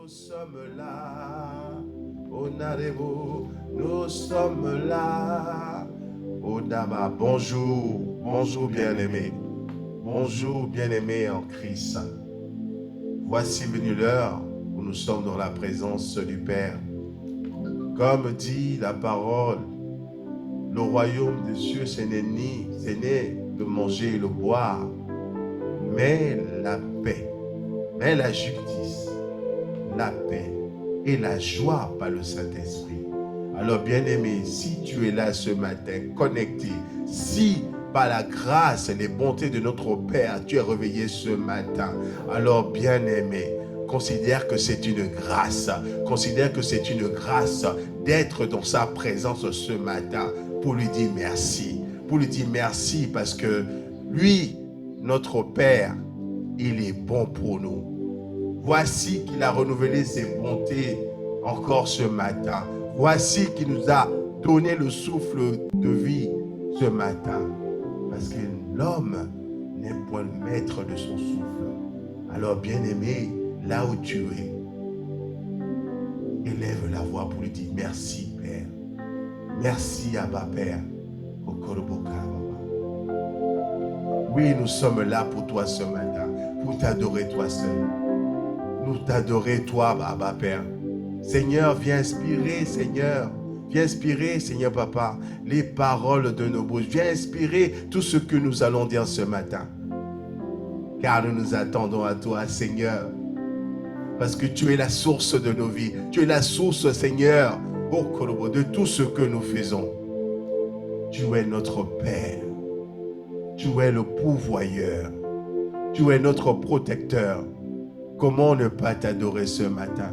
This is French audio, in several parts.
nous sommes là. Onarebo, nous sommes là. Odaba, bonjour, bonjour bien-aimé. Bonjour bien-aimé en Christ. Voici venue l'heure où nous sommes dans la présence du Père. Comme dit la parole, le royaume des cieux, ce n'est de manger et de boire, mais la paix, mais la justice, la paix et la joie par le Saint-Esprit. Alors bien-aimé, si tu es là ce matin, connecté, si par la grâce et les bontés de notre Père, tu es réveillé ce matin, alors bien-aimé, considère que c'est une grâce. Considère que c'est une grâce d'être dans sa présence ce matin pour lui dire merci. Pour lui dire merci parce que lui, notre Père, il est bon pour nous. Voici qu'il a renouvelé ses bontés encore ce matin. Voici qu'il nous a donné le souffle de vie ce matin. Parce que l'homme n'est point le maître de son souffle. Alors bien-aimé, là où tu es, élève la voix pour lui dire merci Père. Merci Abba Père. Oui, nous sommes là pour toi ce matin, pour t'adorer toi seul. Nous t'adorer toi Abba Père. Seigneur, viens inspirer Seigneur. Viens inspirer, Seigneur Papa, les paroles de nos bouches. Viens inspirer tout ce que nous allons dire ce matin. Car nous nous attendons à toi, Seigneur. Parce que tu es la source de nos vies. Tu es la source, Seigneur, de tout ce que nous faisons. Tu es notre Père. Tu es le pourvoyeur. Tu es notre protecteur. Comment ne pas t'adorer ce matin?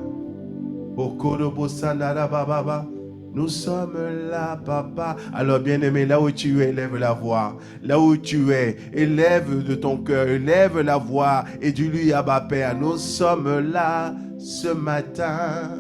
Nous sommes là, papa. Alors, bien-aimé, là où tu es, élève la voix. Là où tu es, élève de ton cœur, élève la voix et dis-lui, Abba Père, nous sommes là ce matin.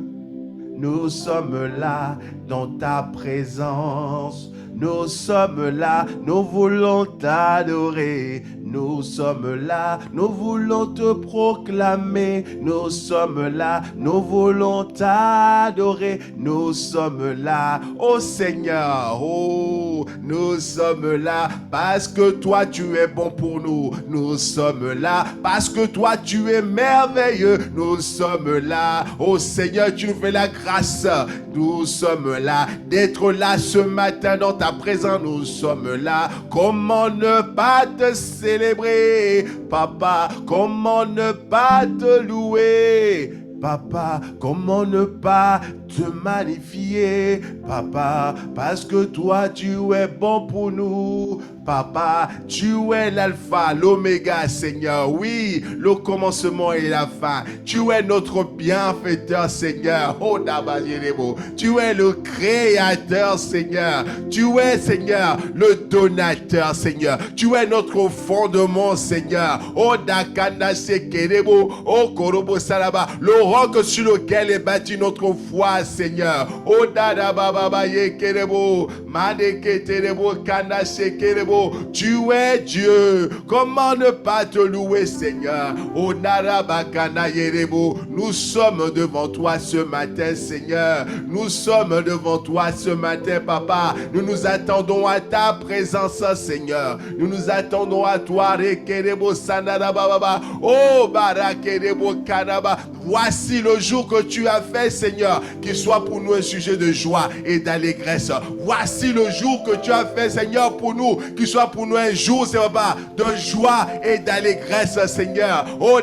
Nous sommes là dans ta présence. Nous sommes là, nous voulons t'adorer. Nous sommes là, nous voulons te proclamer. Nous sommes là, nous voulons t'adorer. Nous sommes là, oh Seigneur, oh, nous sommes là parce que toi tu es bon pour nous. Nous sommes là parce que toi tu es merveilleux. Nous sommes là, oh Seigneur, tu nous fais la grâce. Nous sommes là d'être là ce matin dans ta présence. Nous sommes là, comment ne pas te célébrer, papa, comment ne pas te louer, papa, comment ne pas te magnifier, papa, parce que toi tu es bon pour nous, papa, tu es l'alpha, l'oméga, Seigneur, oui, le commencement et la fin, tu es notre bienfaiteur, Seigneur, oh Dabajerebo, tu es le créateur, Seigneur, tu es, Seigneur, le donateur, Seigneur, tu es notre fondement, Seigneur, oh Dakanda Sekerebo, oh Korobo Salaba, le roc sur lequel est bâti notre foi, Seigneur. Oh dada baba ye kerebo, mande keterebo kana sekerebo. Tu es Dieu. Comment ne pas te louer, Seigneur? Oh nara bakana yerebo. Nous sommes devant toi ce matin, Seigneur. Nous sommes devant toi ce matin, Papa. Nous nous attendons à ta présence, Seigneur. Nous nous attendons à toi, rekerebo sanada baba. Oh barakerebo kanaba. Voici le jour que tu as fait, Seigneur, qu'il soit pour nous un sujet de joie et d'allégresse. Voici le jour que tu as fait, Seigneur, pour nous, qu'il soit pour nous un jour, Seigneur, de joie et d'allégresse, Seigneur. Oh,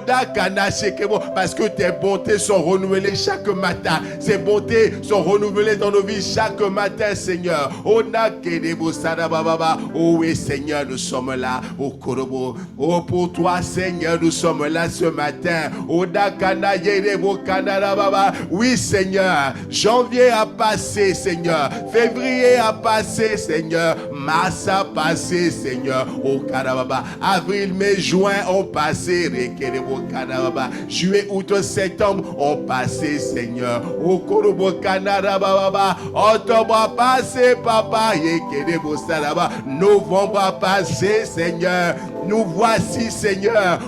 parce que tes bontés sont renouvelées chaque matin. Ces bontés sont renouvelées dans nos vies chaque matin, Seigneur. Oh, oh oui, Seigneur, nous sommes là. Oh, Korobo. Oh, pour toi, Seigneur, nous sommes là ce matin. Oh, oui, Seigneur, janvier a passé, Seigneur, février a passé, Seigneur, mars a passé, Seigneur, oh Karababa, avril, mai, juin ont passé, juillet, août, septembre ont passé, Seigneur, oh Korobo Kanarababa, octobre a passé, Papa, novembre a passé, Seigneur, Nous voici, Seigneur,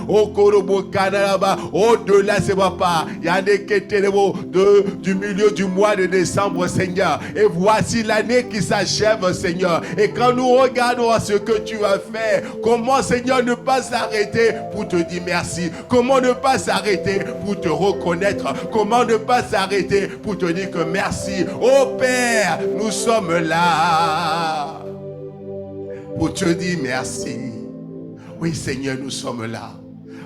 au-delà, c'est papa, du milieu du mois de décembre, Seigneur. Et voici l'année qui s'achève, Seigneur. Et quand nous regardons à ce que tu as fait, comment, Seigneur, ne pas s'arrêter pour te dire merci? Comment ne pas s'arrêter pour te reconnaître? Comment ne pas s'arrêter pour te dire que merci? Oh Père, nous sommes là pour te dire merci. Oui, Seigneur, nous sommes là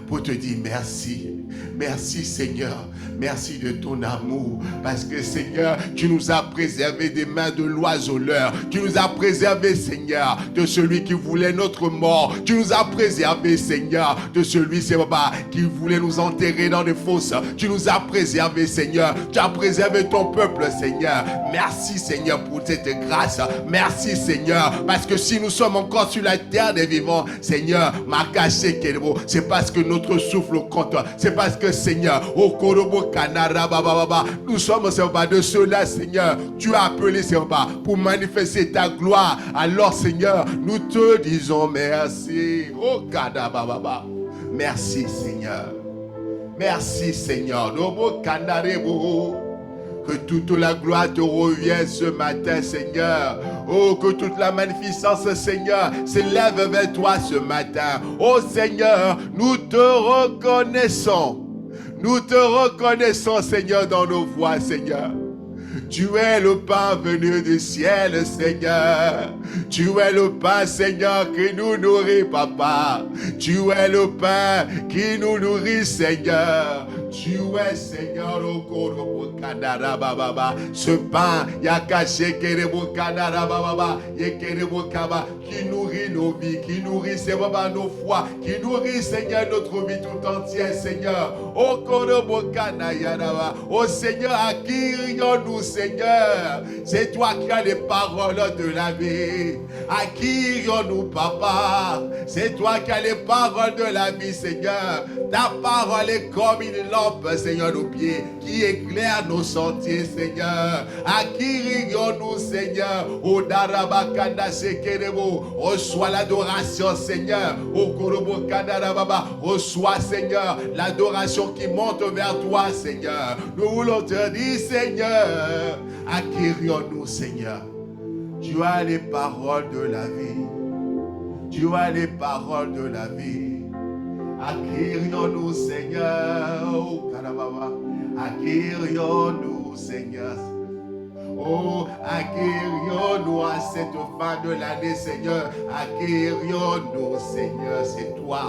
pour te dire merci. Merci, Seigneur. Merci de ton amour. Parce que, Seigneur, tu nous as préservés des mains de l'oiseleur. Tu nous as préservés, Seigneur, de celui qui voulait notre mort. Tu nous as préservés, Seigneur, de celui, Seigneur, qui voulait nous enterrer dans des fosses. Tu nous as préservés, Seigneur. Tu as préservé ton peuple, Seigneur. Merci, Seigneur, pour cette grâce. Merci, Seigneur. Parce que si nous sommes encore sur la terre des vivants, Seigneur, c'est parce que notre souffle compte. C'est parce que, Seigneur, nous sommes, Seigneur, de ceux-là, Seigneur. Tu as appelé, Seigneur, pour manifester ta gloire. Alors, Seigneur, nous te disons merci. Merci, Seigneur. Merci, Seigneur. Que toute la gloire te revienne ce matin, Seigneur. Oh, que toute la magnificence, Seigneur, s'élève vers toi ce matin. Oh, Seigneur, nous te reconnaissons. Nous te reconnaissons, Seigneur, dans nos voix, Seigneur. Tu es le pain venu du ciel, Seigneur. Tu es le pain, Seigneur, qui nous nourrit, Papa. Tu es le pain qui nous nourrit, Seigneur. Tu es, Seigneur, ce pain, qui nourrit nos vies, qui nourrit, Seigneur, nos foi, qui nourrit, Seigneur, notre vie tout entière, Seigneur. Oh Seigneur, à qui rions-nous, Seigneur? C'est toi qui as les paroles de la vie. À qui rions-nous, Papa? C'est toi qui as les paroles de la vie, Seigneur. Ta parole est comme une lampe, Seigneur, nos pieds, qui éclaire nos sentiers, Seigneur. À qui rions-nous, Seigneur? Oh Darabakanda Sekerebo, reçois l'adoration, Seigneur. Oh Korobo Kadarababa, reçois, Seigneur, l'adoration qui monte vers toi, Seigneur. Nous voulons te dire, Seigneur, à qui rions-nous, Seigneur? Tu as les paroles de la vie. Tu as les paroles de la vie. À qui rions-nous, Seigneur? Oh, Karababa. À qui rions-nous, Seigneur? Oh, à qui rions-nous à cette fin de l'année, Seigneur? À qui rions-nous, Seigneur? C'est toi.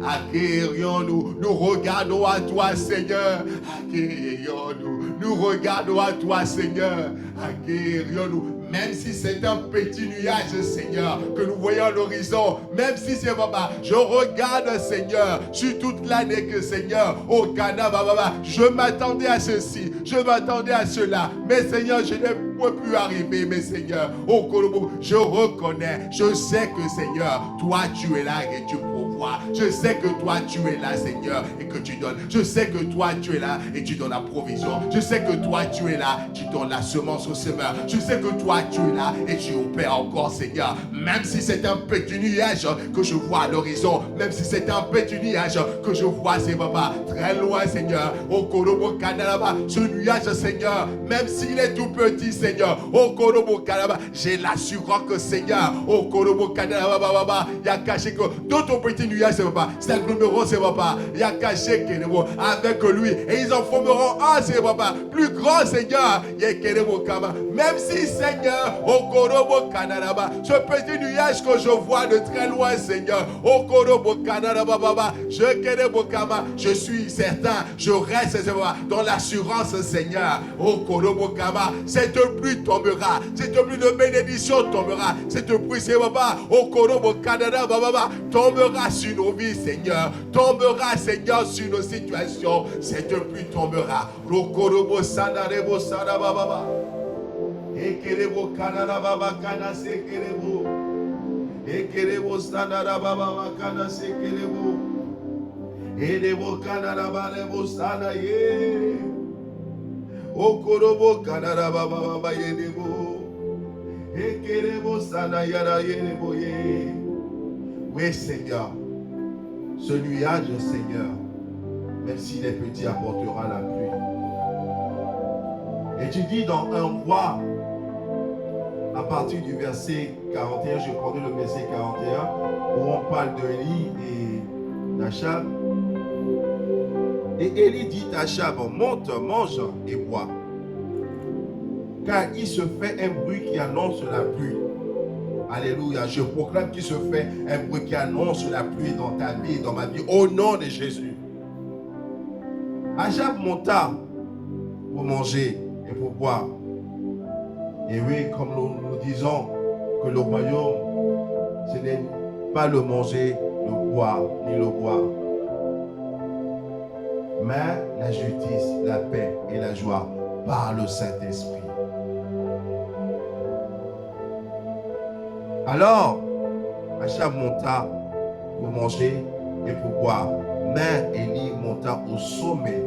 À qui rions-nous? Nous regardons à toi, Seigneur. À qui rions-nous? Nous regardons à toi, Seigneur. À qui rions-nous? Même si c'est un petit nuage, Seigneur, que nous voyons à l'horizon, même si c'est Baba, je regarde, Seigneur, sur toute l'année que, Seigneur, au Ghana, Baba, je m'attendais à ceci, je m'attendais à cela, mais Seigneur, je n'ai pas pu arriver, mais Seigneur, au Kolobo, je reconnais, je sais que, Seigneur, toi, tu es là et tu pourvois. Je sais que toi, tu es là, Seigneur, et que tu donnes. Je sais que toi, tu es là et tu donnes la provision. Je sais que toi, tu es là, tu donnes la semence au semeur. Je sais que toi, tu es là et tu opères encore, Seigneur. Même si c'est un petit nuage que je vois à l'horizon, même si c'est un petit nuage que je vois, c'est Papa, très loin, Seigneur. Au Korobo Kanaraba, ce nuage, Seigneur, même s'il est tout petit, Seigneur, au Korobo Kanaraba, j'ai l'assurance que, Seigneur, au Korobo Kanaraba, il y a caché que dans ton petit nuage, c'est Papa, c'est agglomérant, c'est Papa, il y a caché avec lui, et ils en formeront un, c'est Papa, plus grand, Seigneur, même si, Seigneur, au Korobo Kanaraba, ce petit nuage que je vois de très loin, Seigneur, au Korobo Kanaraba, je suis certain, je reste dans l'assurance, Seigneur, au Korobo Kama, cette pluie tombera, cette pluie de bénédiction tombera, cette pluie, c'est Papa, au Korobo Kanaraba, tombera sur nos vies, Seigneur, tombera, Seigneur, sur nos situations, cette pluie tombera, au Korobo Sanarebo Sanababa. Ekerebo kanara baba kana sekerebo. Ekerebo sanara baba kana sekerebo. Edebo kanara balebo sana ye. Okorobo kanara baba yedebo. Ekerebo sana yara yedebo ye. Oui, Seigneur. Ce nuage, Seigneur, même s'il est petit, apportera la pluie. Et tu dis dans 1 Roi, à partir du verset 41, je prenais le verset 41, où on parle d'Élie et d'Achab. Et Élie dit à Achab, monte, mange et bois. Car il se fait un bruit qui annonce la pluie. Alléluia, je proclame qu'il se fait un bruit qui annonce la pluie dans ta vie, dans ma vie, au nom de Jésus. Achab monta pour manger et pour boire. Et oui, comme nous disons que le royaume, ce n'est pas le manger, le boire, ni le boire, mais la justice, la paix et la joie par le Saint-Esprit. Alors, Achab monta pour manger et pour boire, mais Élie monta au sommet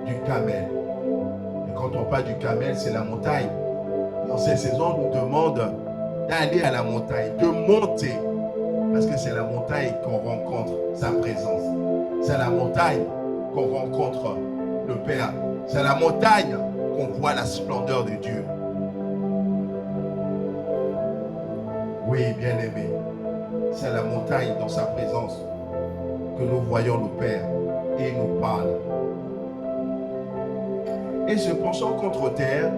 du Carmel. Et quand on parle du Carmel, c'est la montagne. Dans ces saisons, on nous demande d'aller à la montagne, de monter, parce que c'est la montagne qu'on rencontre sa présence. C'est la montagne qu'on rencontre le Père. C'est la montagne qu'on voit la splendeur de Dieu. Oui, bien-aimé, c'est la montagne dans sa présence que nous voyons le Père et il nous parle. Et se penchant contre terre,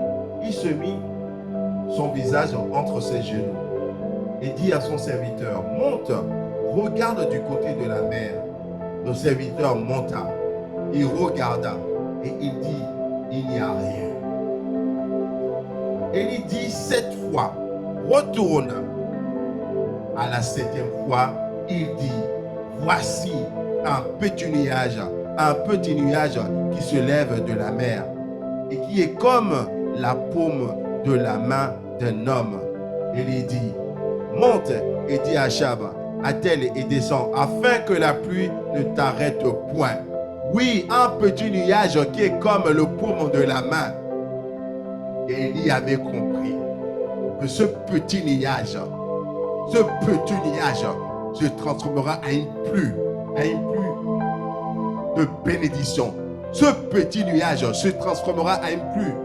il se mit son visage entre ses genoux et dit à son serviteur, monte, regarde du côté de la mer. Le serviteur monta, il regarda et il dit, il n'y a rien. Et il dit 7 fois, retourne. À la 7e fois, il dit, voici un petit nuage qui se lève de la mer et qui est comme la paume de la main d'un homme. Et il dit, monte et dis à Achab, attelle et descend, afin que la pluie ne t'arrête point. Oui, un petit nuage qui est comme le paume de la main. Et il y avait compris que ce petit nuage se transformera à une pluie de bénédiction. Ce petit nuage se transformera à une pluie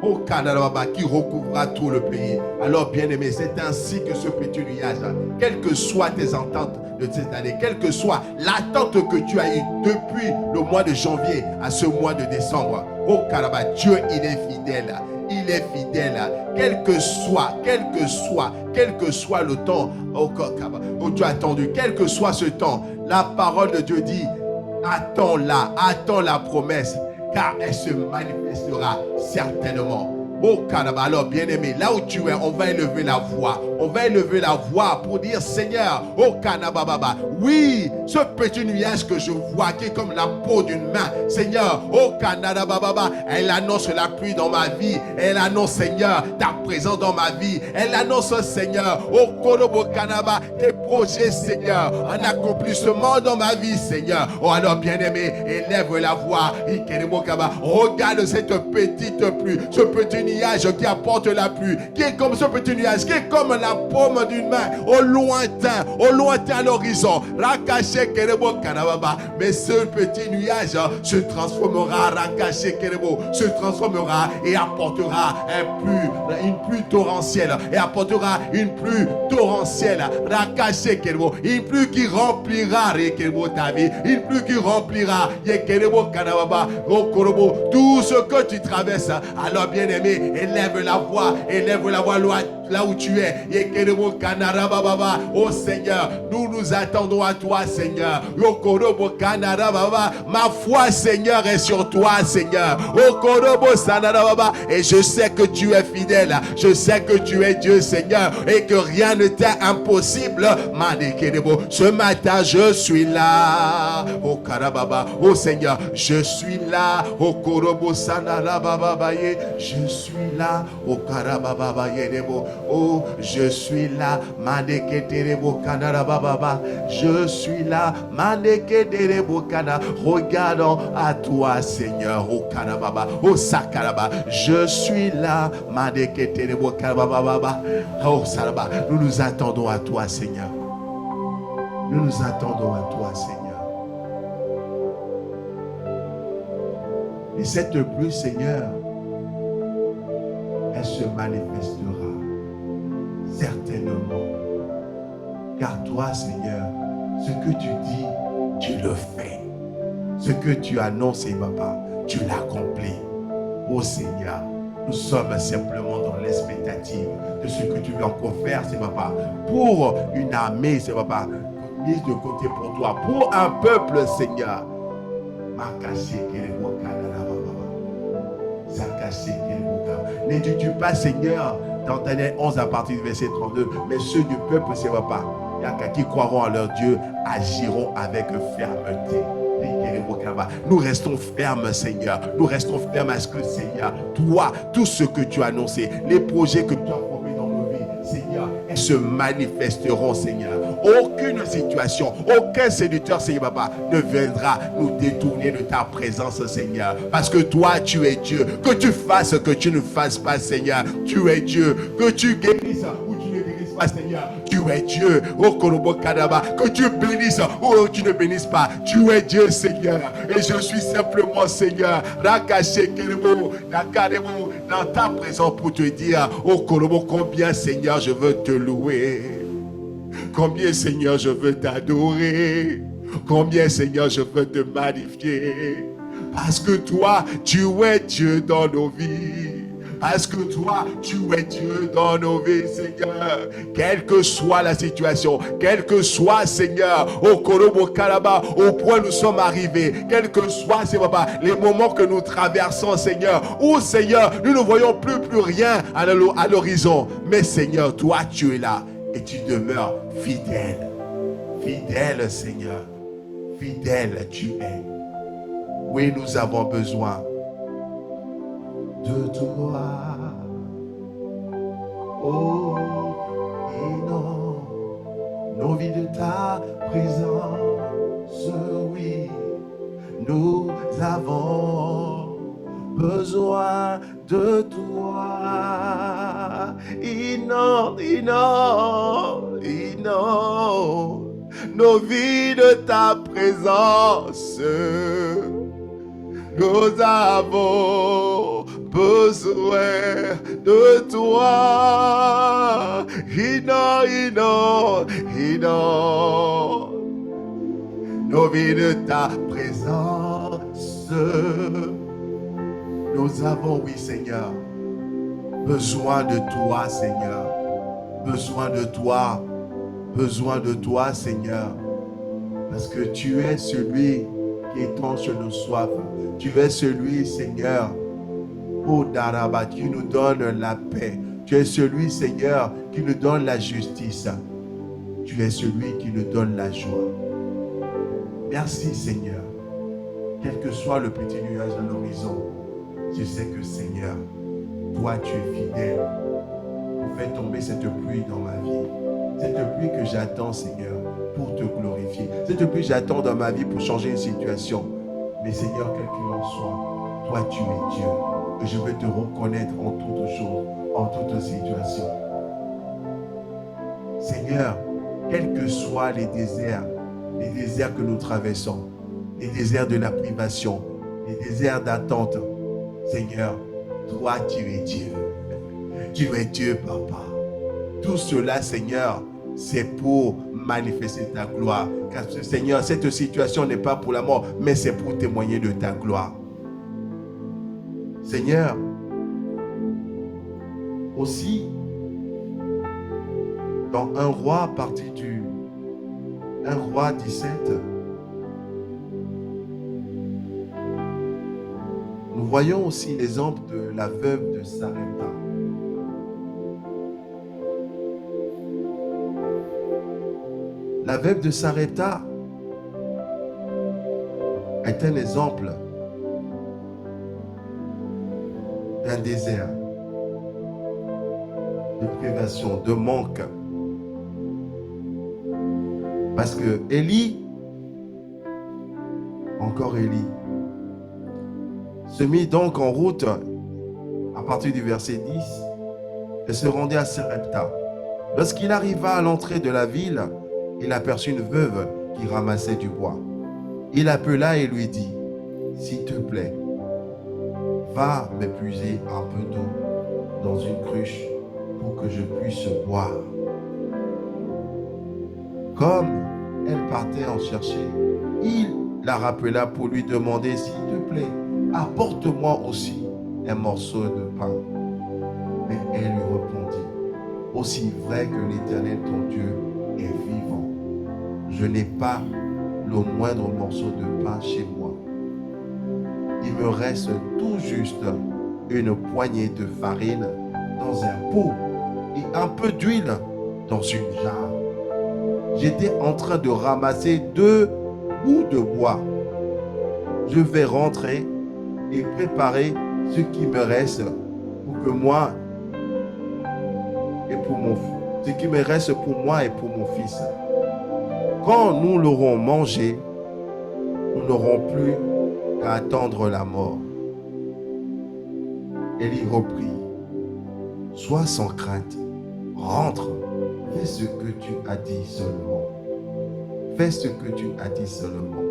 au Canada qui recouvrira tout le pays. Alors, bien-aimé, c'est ainsi que ce petit nuage, quelles que soient tes ententes de cette année, quelle que soit l'attente que tu as eue depuis le mois de janvier à ce mois de décembre, au Canada, Dieu, il est fidèle. Il est fidèle, quel que soit le temps où tu as attendu, quel que soit ce temps, la parole de Dieu dit, attends la promesse, car elle se manifestera certainement. Oh Canada, alors bien-aimé, là où tu es, on va élever la voix. On va élever la voix pour dire, Seigneur, oh Canada, oui, ce petit nuage que je vois qui est comme la peau d'une main, Seigneur, oh Canada, elle annonce la pluie dans ma vie. Elle annonce, Seigneur, ta présence dans ma vie. Elle annonce, Seigneur, oh Korobo Canada, tes projets, Seigneur, un accomplissement dans ma vie, Seigneur. Oh alors bien-aimé, élève la voix. Regarde cette petite pluie, ce petit nuage qui apporte la pluie, qui est comme ce petit nuage, qui est comme la paume d'une main, au lointain à l'horizon. Mais ce petit nuage se transformera, se transformera et apportera une pluie torrentielle, et apportera une pluie torrentielle, une pluie qui remplira ta vie, une pluie qui remplira tout ce que tu traverses. Alors bien-aimé, élève la voix là où tu es. Oh Seigneur, nous attendons à toi, Seigneur. Ma foi, Seigneur, est sur toi, Seigneur. Et je sais que tu es fidèle. Je sais que tu es Dieu, Seigneur, et que rien ne t'est impossible. Ce matin, je suis là. Oh Karababa, oh Seigneur, je suis là. Oh Korobo Sanarababaye, je suis là. Oh Karababa Yedebo. Oh, je suis là, Maneketerebo Kanarababa. Je suis là, Maneketerebo Kana. Regardons à toi, Seigneur, oh Kanababa, oh Sakaraba. Je suis là, Maneketerebo Kanababa. Oh Saraba, nous nous attendons à toi, Seigneur. Nous nous attendons à toi, Seigneur. Et cette pluie, Seigneur, elle se manifestera certainement. Car toi, Seigneur, ce que tu dis, tu le fais. Ce que tu annonces, papa, tu l'accomplis. Oh Seigneur, nous sommes simplement dans l'expectative de ce que tu veux encore faire, papa, pour une armée, papa, mise de côté pour toi, pour un peuple, Seigneur. Ne dis-tu pas, Seigneur, dans Daniel 11 à partir du verset 32, mais ceux du peuple, c'est papa, qui croiront en leur Dieu, agiront avec fermeté. Nous restons fermes, Seigneur. Nous restons fermes à ce que, Seigneur, toi, tout ce que tu as annoncé, les projets que tu as formés dans nos vies, Seigneur, elles se manifesteront, Seigneur. Aucune situation, aucun séducteur, Seigneur, papa, ne viendra nous détourner de ta présence, Seigneur. Parce que toi, tu es Dieu. Que tu fasses, que tu ne fasses pas, Seigneur. Tu es Dieu. Que tu guérisses ou tu ne guérisses pas, Seigneur. Tu es Dieu. Oh, Korobo Kadaba. Que tu bénisses ou tu ne bénisses pas. Tu es Dieu, Seigneur. Et je suis simplement, Seigneur, Rakaché Kelebo, Nakarebo, dans ta présence pour te dire, oh Korobo, combien, Seigneur, je veux te louer. Combien, Seigneur, je veux t'adorer. Combien, Seigneur, je veux te magnifier. Parce que toi, tu es Dieu dans nos vies. Parce que toi, tu es Dieu dans nos vies, Seigneur. Quelle que soit la situation, quel que soit, Seigneur, au Korobo Kalaba, au point où nous sommes arrivés, quel que soit, Seigneur, papa, les moments que nous traversons, Seigneur, où, Seigneur, nous ne voyons plus rien à l'horizon. Mais, Seigneur, toi, tu es là et tu demeures fidèle. Fidèle, Seigneur. Fidèle, tu es. Oui, nous avons besoin de toi. Oh, et non, nos vies de ta présence, oui, nous avons besoin de toi. Et non, nos vies de ta présence, nous avons besoin de toi. Nos vies de ta présence, nous avons, oui Seigneur, besoin de toi, Seigneur. Besoin de toi. Besoin de toi, Seigneur. Parce que tu es celui qui étanche nos soifs. Tu es celui, Seigneur, oh Daraba, qui nous donne la paix. Tu es celui, Seigneur, qui nous donne la justice. Tu es celui qui nous donne la joie. Merci, Seigneur. Quel que soit le petit nuage à l'horizon, je sais que, Seigneur, toi, tu es fidèle pour faire tomber cette pluie dans ma vie. Cette pluie que j'attends, Seigneur, pour te glorifier. Cette pluie que j'attends dans ma vie pour changer une situation. Mais Seigneur, quel qu'il en soit, toi tu es Dieu. Et je veux te reconnaître en toutes choses, en toutes situations. Seigneur, quels que soient les déserts que nous traversons, les déserts de la privation, les déserts d'attente, Seigneur, toi tu es Dieu. Tu es Dieu, Papa. Tout cela, Seigneur, c'est pour manifester ta gloire. Car Seigneur, cette situation n'est pas pour la mort, mais c'est pour témoigner de ta gloire. Seigneur, aussi, dans 1 Roi, à partir du 1 Roi 17, nous voyons aussi l'exemple de la veuve de Sarepta. La veuve de Sarepta est un exemple d'un désert, de privation, de manque. Parce que Élie, encore Élie, se mit donc en route à partir du verset 10 et se rendit à Sarepta. Lorsqu'il arriva à l'entrée de la ville, il aperçut une veuve qui ramassait du bois. Il appela et lui dit, « S'il te plaît, va m'épuiser un peu d'eau dans une cruche pour que je puisse boire. » Comme elle partait en chercher, il la rappela pour lui demander, « S'il te plaît, apporte-moi aussi un morceau de pain. » Mais elle lui répondit, « Aussi vrai que l'Éternel ton Dieu est vivant, je n'ai pas le moindre morceau de pain chez moi. Il me reste tout juste une poignée de farine dans un pot et un peu d'huile dans une jarre. J'étais en train de ramasser 2 bouts de bois. Je vais rentrer et préparer ce qui me reste pour que moi et pour mon ce qui me reste pour moi et pour mon fils. Quand nous l'aurons mangé, nous n'aurons plus qu'à attendre la mort. » Élie reprit, « Sois sans crainte, rentre, fais ce que tu as dit seulement. Fais ce que tu as dit seulement.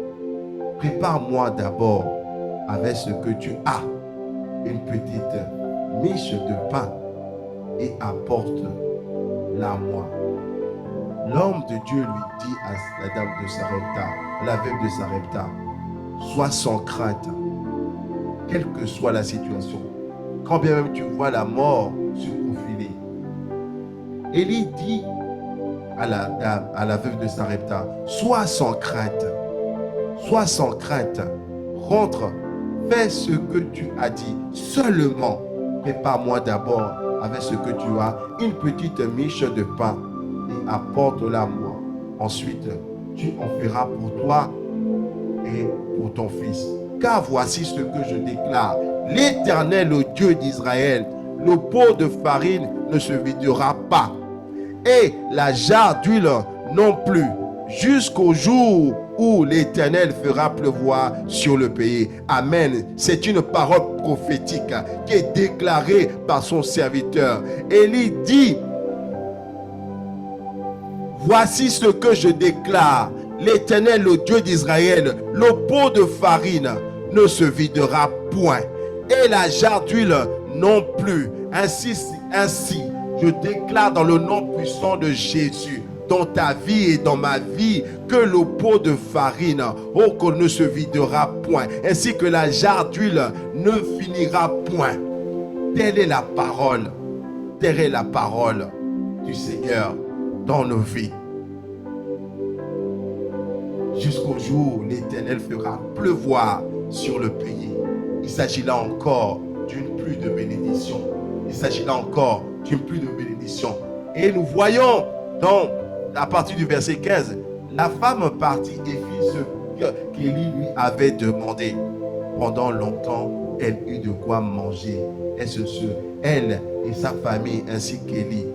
Prépare-moi d'abord avec ce que tu as, une petite miche de pain, et apporte-la moi. » L'homme de Dieu lui dit à la dame de Sarepta, la veuve de Sarepta, « Sois sans crainte, quelle que soit la situation, quand bien même tu vois la mort se profiler. » Élie dit à la dame, à la veuve de Sarepta, « Sois sans crainte, rentre, fais ce que tu as dit, seulement prépare-moi d'abord avec ce que tu as, une petite miche de pain, et apporte-la moi. Ensuite, tu en feras pour toi et pour ton fils. Car voici ce que je déclare. L'Éternel, le Dieu d'Israël, le pot de farine ne se videra pas, et la jarre d'huile non plus, jusqu'au jour où l'Éternel fera pleuvoir sur le pays. » Amen. C'est une parole prophétique qui est déclarée par son serviteur. Élie dit, « Voici ce que je déclare. L'Éternel, le Dieu d'Israël, le pot de farine ne se videra point, et la jarre d'huile non plus. Ainsi, je déclare dans le nom puissant de Jésus, dans ta vie et dans ma vie, que le pot de farine, qu'on ne se videra point, ainsi que la jarre d'huile ne finira point. » Telle est la parole du Seigneur dans nos vies. Jusqu'au jour où l'Éternel fera pleuvoir sur le pays. Il s'agit là encore d'une pluie de bénédiction. Il s'agit là encore d'une pluie de bénédiction. Et nous voyons à partir du verset 15, la femme partit et fit ce qu'Élie lui avait demandé. Pendant longtemps, elle eut de quoi manger. Elle et sa famille ainsi qu'Élie.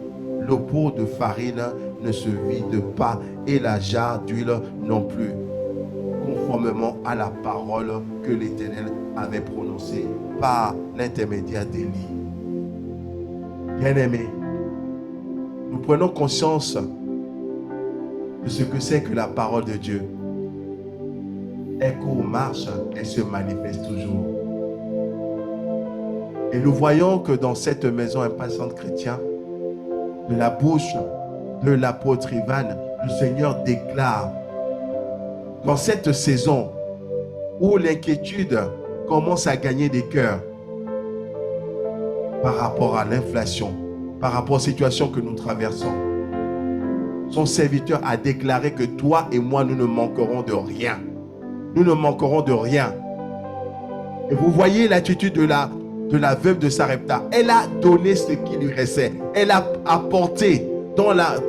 Le pot de farine ne se vide pas et la jarre d'huile non plus, conformément à la parole que l'Éternel avait prononcée par l'intermédiaire d'Élie. Bien-aimés, nous prenons conscience de ce que c'est que la parole de Dieu. Elle court, marche, elle se manifeste toujours. Et nous voyons que dans cette maison impatiente chrétienne, de la bouche de l'apôtre Ivan, le Seigneur déclare, dans cette saison où l'inquiétude commence à gagner des cœurs par rapport à l'inflation, par rapport aux situations que nous traversons, son serviteur a déclaré que toi et moi, nous ne manquerons de rien. Nous ne manquerons de rien. Et vous voyez l'attitude de la veuve de Sarepta. Elle a donné ce qui lui restait. Elle a apporté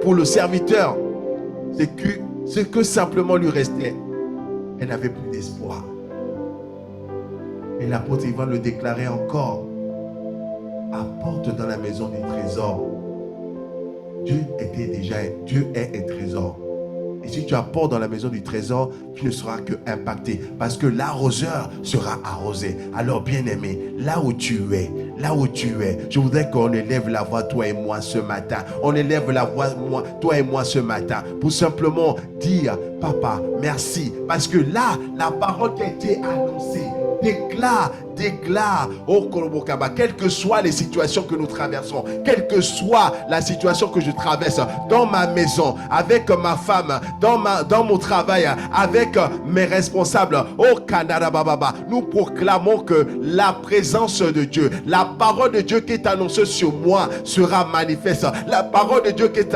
pour le serviteur ce que simplement lui restait. Elle n'avait plus d'espoir. Et l'apôtre Ivan le déclarait encore. Apporte dans la maison des trésors. Dieu est un trésor. Et si tu apportes dans la maison du trésor, tu ne seras que impacté. Parce que l'arroseur sera arrosé. Alors, bien-aimé, là où tu es, je voudrais qu'on élève la voix, toi et moi, ce matin. On élève la voix, toi et moi, ce matin. Pour simplement dire, papa, merci. Parce que là, la parole qui a été annoncée, déclare, oh Kolobokaba, quelles que soient les situations que nous traversons, quelle que soit la situation que je traverse dans ma maison, avec ma femme, dans mon travail, avec mes responsables, oh Kanada Bababa, nous proclamons que la présence de Dieu, la parole de Dieu qui est annoncée sur moi sera manifeste. La parole de Dieu qui est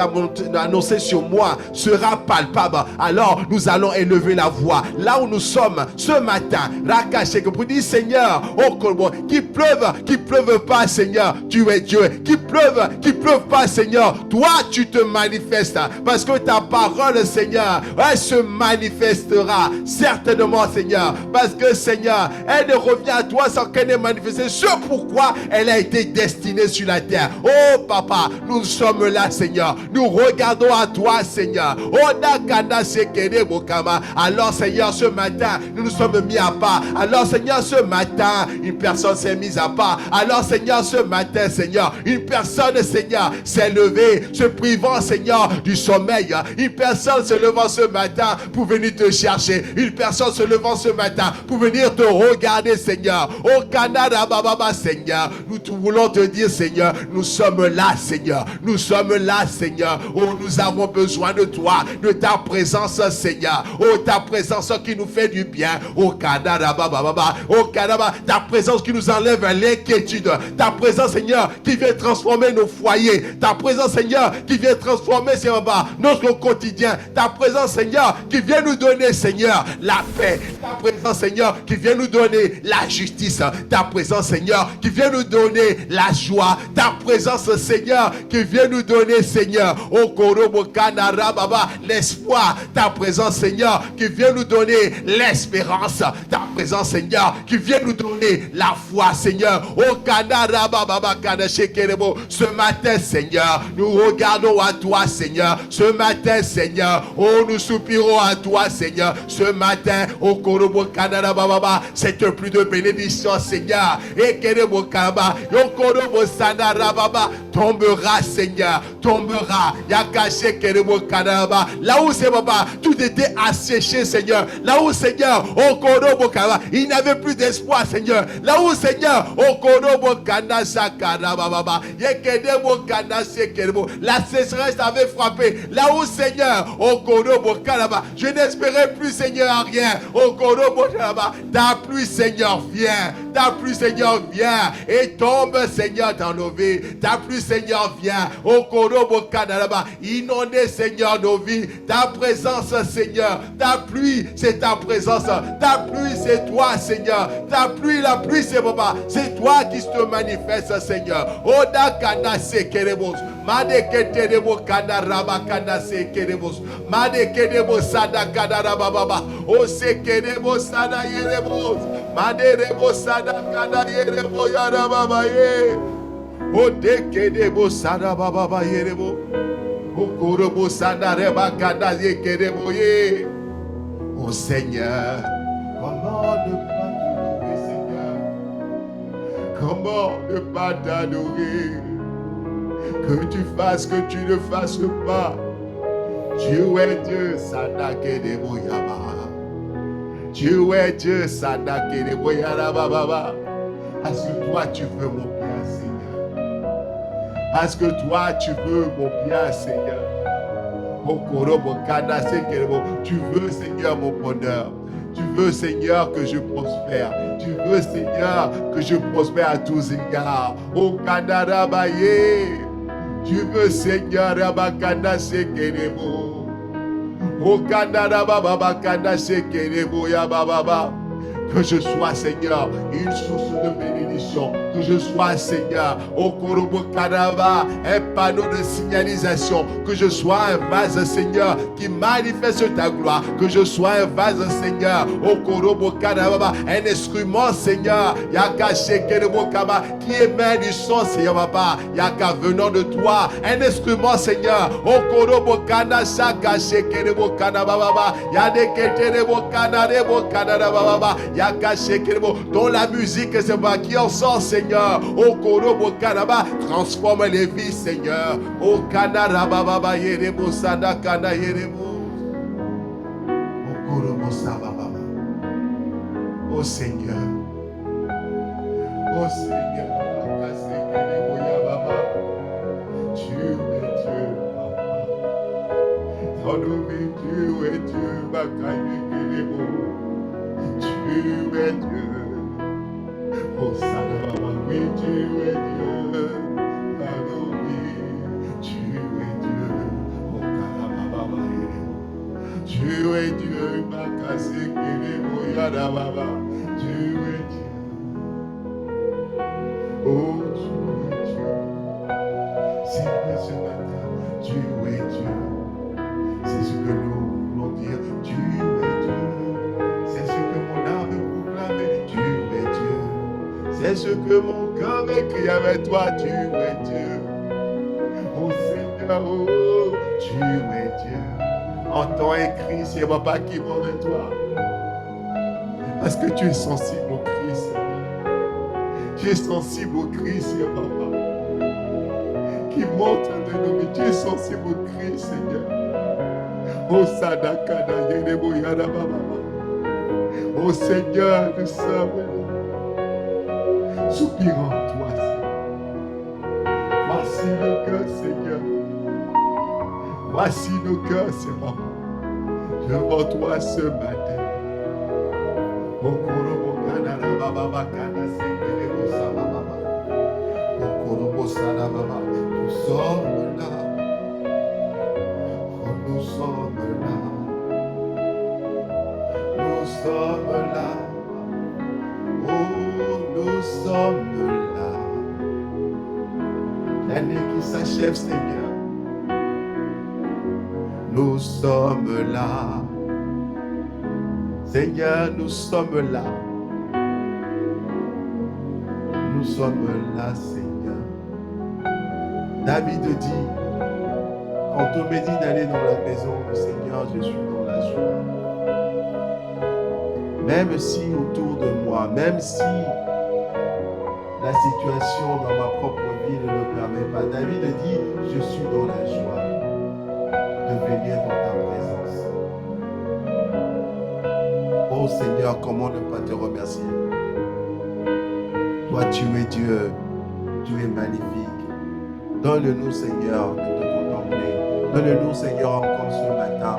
annoncée sur moi sera palpable. Alors nous allons élever la voix là où nous sommes ce matin, Rakaché, pour dire Seigneur, oh Kolbo, qu'il pleuve pas, Seigneur, tu es Dieu. Qu'il pleuve pas, Seigneur, toi tu te manifestes, parce que ta parole, Seigneur, elle se manifestera certainement, Seigneur, parce que, Seigneur, elle ne revient à toi sans qu'elle ait manifesté ce pourquoi elle a été destinée sur la terre. Oh Papa, nous sommes là, Seigneur, nous regardons à toi, Seigneur. Oh Nakanda Sekere Bokama. Alors, Seigneur, ce matin, nous nous sommes mis à part. Alors, Seigneur, ce matin, une personne s'est mise à part. Alors, Seigneur, ce matin, Seigneur, une personne, Seigneur, s'est levée, se privant, Seigneur, du sommeil. Une personne se levant ce matin pour venir te chercher. Une personne se levant ce matin pour venir te regarder, Seigneur. Au Canada, Baba, Seigneur, nous voulons te dire, Seigneur, nous sommes là, Seigneur. Nous sommes là, Seigneur. Oh, nous avons besoin de toi, de ta présence, Seigneur. Oh, ta présence qui nous fait du bien. Au Canada, Baba, au Canada, ta présence qui nous enlève l'inquiétude. Ta présence, Seigneur, qui vient transformer nos foyers. Ta présence, Seigneur, qui vient transformer, Seigneur, notre quotidien. Ta présence, Seigneur, qui vient nous donner, Seigneur, la paix. Ta présence, Seigneur, qui vient nous donner la justice. Ta présence, Seigneur, qui vient nous donner la joie. Ta présence, Seigneur, qui vient nous donner, Seigneur, au Korobo Kanara Baba, l'espoir. Ta présence, Seigneur, qui vient nous donner l'espérance. Ta présence, Seigneur, qui vient nous donner la foi, Seigneur. Au Kanara Baba Kanashekerebo. Ce matin, Seigneur, nous regardons à toi, Seigneur. Ce matin, Seigneur, oh, nous soupirons à toi, Seigneur. Ce matin, au Korobo Kanara Baba, cette pluie de bénédiction, Seigneur. Et Kerebo Kaba, au Korobo Sanara Baba, tombera, Seigneur, tombera. Yakache Kerebo Kanaba. Là où c'est Baba, tout était asséché, Seigneur. Là où, Seigneur, au Korobo Kaba, il n'avait plus d'espoir, Seigneur. Là où, Seigneur, au Korobo Kanasa Kanaba Baba, Yekedebo Kanase Kerebo, la sécheresse avait frappé. Là où, Seigneur, au Korobo Kanaba, je n'espérais plus, Seigneur, rien. Au Korobo Kanaba, ta pluie, Seigneur, viens. Ta pluie, Seigneur, viens et tombe, Seigneur, dans nos vies. Ta pluie, Seigneur, viens. Au Korobo Kanaba, inonder, Seigneur, nos vies. Ta présence, Seigneur. Ta pluie, c'est ta présence. Ta pluie, c'est toi, Seigneur. Ta pluie, la pluie, c'est papa. C'est toi qui te manifeste, Seigneur. Oda Kanase Kerebos. Made Keterebo Kanaraba Kanase Kerebos. Made Kedebo Sada Kanaraba Baba. O Sekerebo Sada Yerebos. Made Rebo Sada Kana Yerebo Yarababa Ye. O Dekedebo Sada Baba Yerebo. O Korobo Sada Reba Kana Yekerebo Ye. Oh Seigneur, comment ne pas t'adorer, Seigneur? Comment ne pas t'adorer? Que tu fasses, que tu ne fasses pas. Tu es Dieu, Sadake de Boyaba. Tu es Dieu, Sadake de Boyaba Baba. Est-ce que toi tu veux mon bien, Seigneur? Est-ce que toi tu veux mon bien, Seigneur? Tu veux, Seigneur, mon bonheur. Tu veux, Seigneur, que je prospère. Tu veux, Seigneur, que je prospère à tous égards. Au Canada Baye. Tu veux, Seigneur, Rabakanda Sekerebo. Au Canada Babakanda Sekerebo Yababa. Que je sois, Seigneur, une source de bénédiction Que je sois, Seigneur, au Korobo Kanaba, un panneau de signalisation. Que je sois un vase, Seigneur, qui manifeste ta gloire. Que je sois un vase, Seigneur, au Korobo Kanaba, un instrument, Seigneur, Yaka Shekerebo Kaba, qui émet du son, Seigneur, Papa, Yaka venant de toi. Un instrument, Seigneur, au Korobo Kana Shaka Shekerebo Kanaba, Yadeketerebo Kanarebo Kanaba, Yaka Shekerebo, dont la musique, c'est pas qui en sort, Seigneur. Au Korobo Kanaba, transforme les vies, Seigneur. Au Kanaraba Baba Yerebo Sada Kana Yerebo. Au Korobo Sababa. Au Seigneur. Au Seigneur. Tu es Dieu, Papa. Ton nom est Dieu est Dieu, Bakaye Kerebo. Tu es Dieu. Oh Salama, oui, tu es Dieu. Tu es Dieu. Oh Kalababa, tu es Dieu. Bakase Kerebo Yadababa. Tu es Dieu. Oh, tu es Dieu. Seigneur, ce matin, tu es Dieu. C'est ce que nous voulons dire. Tu es Dieu. C'est ce que mon âme proclame. Tu es Dieu. C'est ce que mon cœur écrit avec toi. Tu es Dieu. Oh Seigneur, oh, tu es Dieu. Entends et crie, c'est papa qui monte de toi. Parce que tu es sensible au cri, Seigneur. Tu es sensible au cri, Seigneur, papa. Qui monte de nos vies. Tu es sensible au cri, Seigneur. Oh Sadakada Yerebo Yadababa. Oh Seigneur, nous sommes soupirant en toi, Seigneur. Voici nos cœurs, Seigneur. Voici nos cœurs, Seigneur. Devant toi ce matin. Oh Korobo Kanara Baba Kana Sekerebo Sababa. Oh Korobo Sadababa. Nous sommes là. Oh, nous sommes là. Nous sommes là. Oh, nous sommes là. L'année qui s'achève, Seigneur. Nous sommes là. Seigneur, nous sommes là. Nous sommes là, Seigneur. David dit, quand on me dit d'aller dans la maison du Seigneur, je suis dans la joie. Même si autour de moi, même si la situation dans ma propre vie ne le permet pas, David dit, je suis dans la joie de venir dans ta présence. Oh Seigneur, comment ne pas te remercier? Toi, tu es Dieu, tu es magnifique. Donne-nous, Seigneur, de te contempler. Donne-nous, Seigneur, encore ce matin,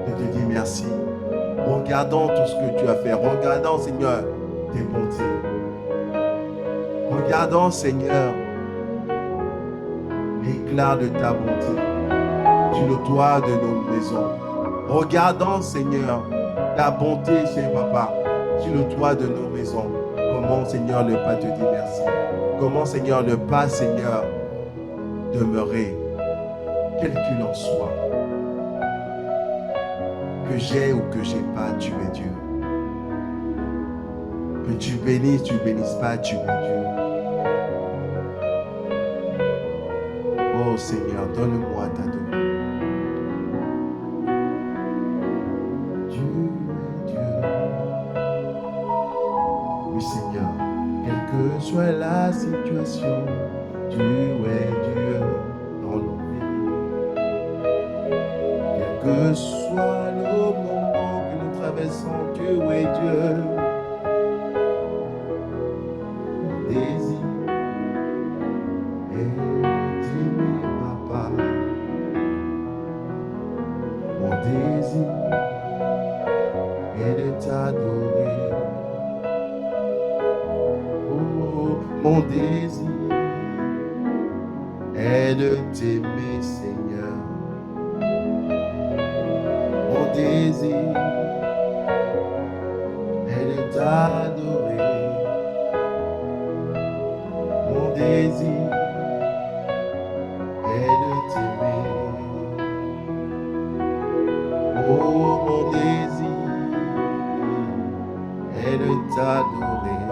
de te dire merci. Regardons tout ce que tu as fait. Regardons, Seigneur, tes bontés. Regardons, Seigneur, l'éclat de ta bonté sur le toit de nos maisons. Regardons, Seigneur, ta bonté, Seigneur Papa, sur le toit de nos maisons. Comment, Seigneur, ne pas te dire merci? Comment, Seigneur, ne pas, Seigneur, demeurer, quel qu'il en soit, que j'ai ou que j'ai pas, tu es Dieu. Que tu bénisses pas, tu es Dieu. Oh Seigneur, donne-moi ta demeure. Tu es Dieu. Oui Seigneur, quelle que soit la situation, tu es Dieu dans nos vies. Quel que soit le moment que nous traversons, tu es Dieu. Mon désir est de t'aimer, Papa. Mon désir est de t'adorer. Oh, mon désir est de t'aimer, Seigneur. Mon désir est de t'adorer. désir est de t'aimer. Oh, mon désir est de t'adorer.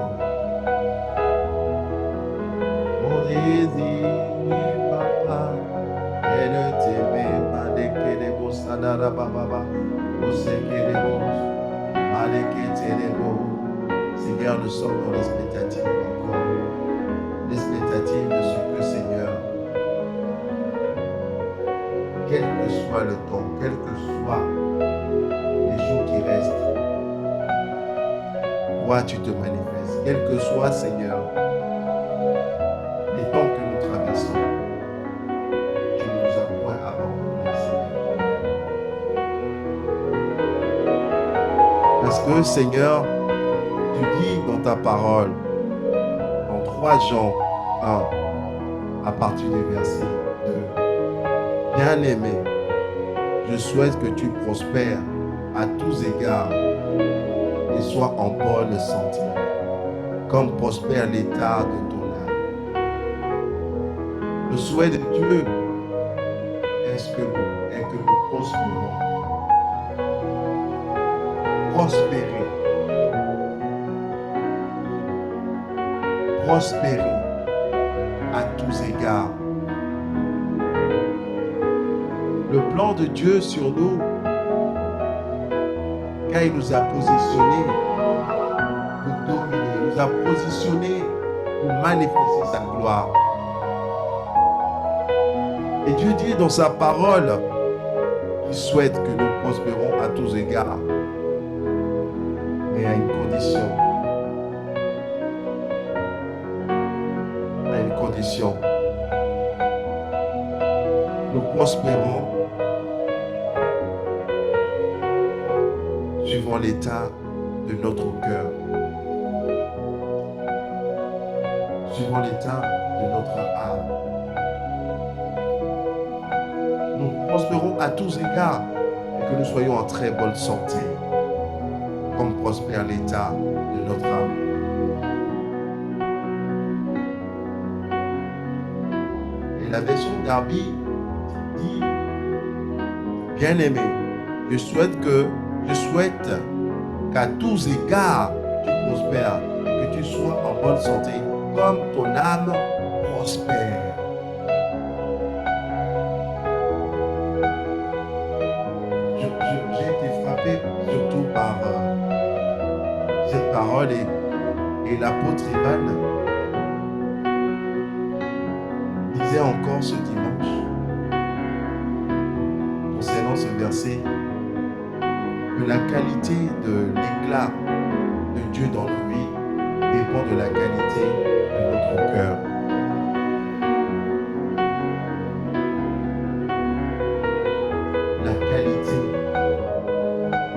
Mon désir, papa, est de t'aimer. Madekelebo sadara bababa. Osekelebo. Madeketelebo. Seigneur, nous sommes dans l'expectative encore. L'expectative de ce que, Seigneur, quel que soit le temps, quel que soit les jours qui restent, toi, tu te manifestes. Quel que soit, Seigneur, les temps que nous traversons, tu ne nous as point abandonnés, Seigneur. Parce que, Seigneur, tu dis dans ta parole, en 3 Jean 1, à partir du verset 2, bien-aimé, je souhaite que tu prospères à tous égards et sois en bonne santé, comme prospère l'état de ton âme. Le souhait de Dieu est que nous prospérons. Prospérer. Prospérer à tous égards. Le plan de Dieu sur nous, quand il nous a positionnés pour dominer, il nous a positionnés pour manifester sa gloire. Et Dieu dit dans sa parole qu'il souhaite que nous prospérons à tous égards, mais à une condition. À une condition. Nous prospérons suivant l'état de notre cœur, suivant l'état de notre âme. Nous prospérons à tous égards et que nous soyons en très bonne santé, comme prospère l'état de notre âme. Et la version Darby dit, bien-aimé, je souhaite qu'à tous égards tu prospères et que tu sois en bonne santé, comme ton âme prospère. J'ai été frappé surtout par cette parole et l'apôtre Ivan disait encore ce dimanche, concernant ce verset, que la qualité de l'éclat de Dieu dans nos vies dépend de la qualité de notre cœur. La qualité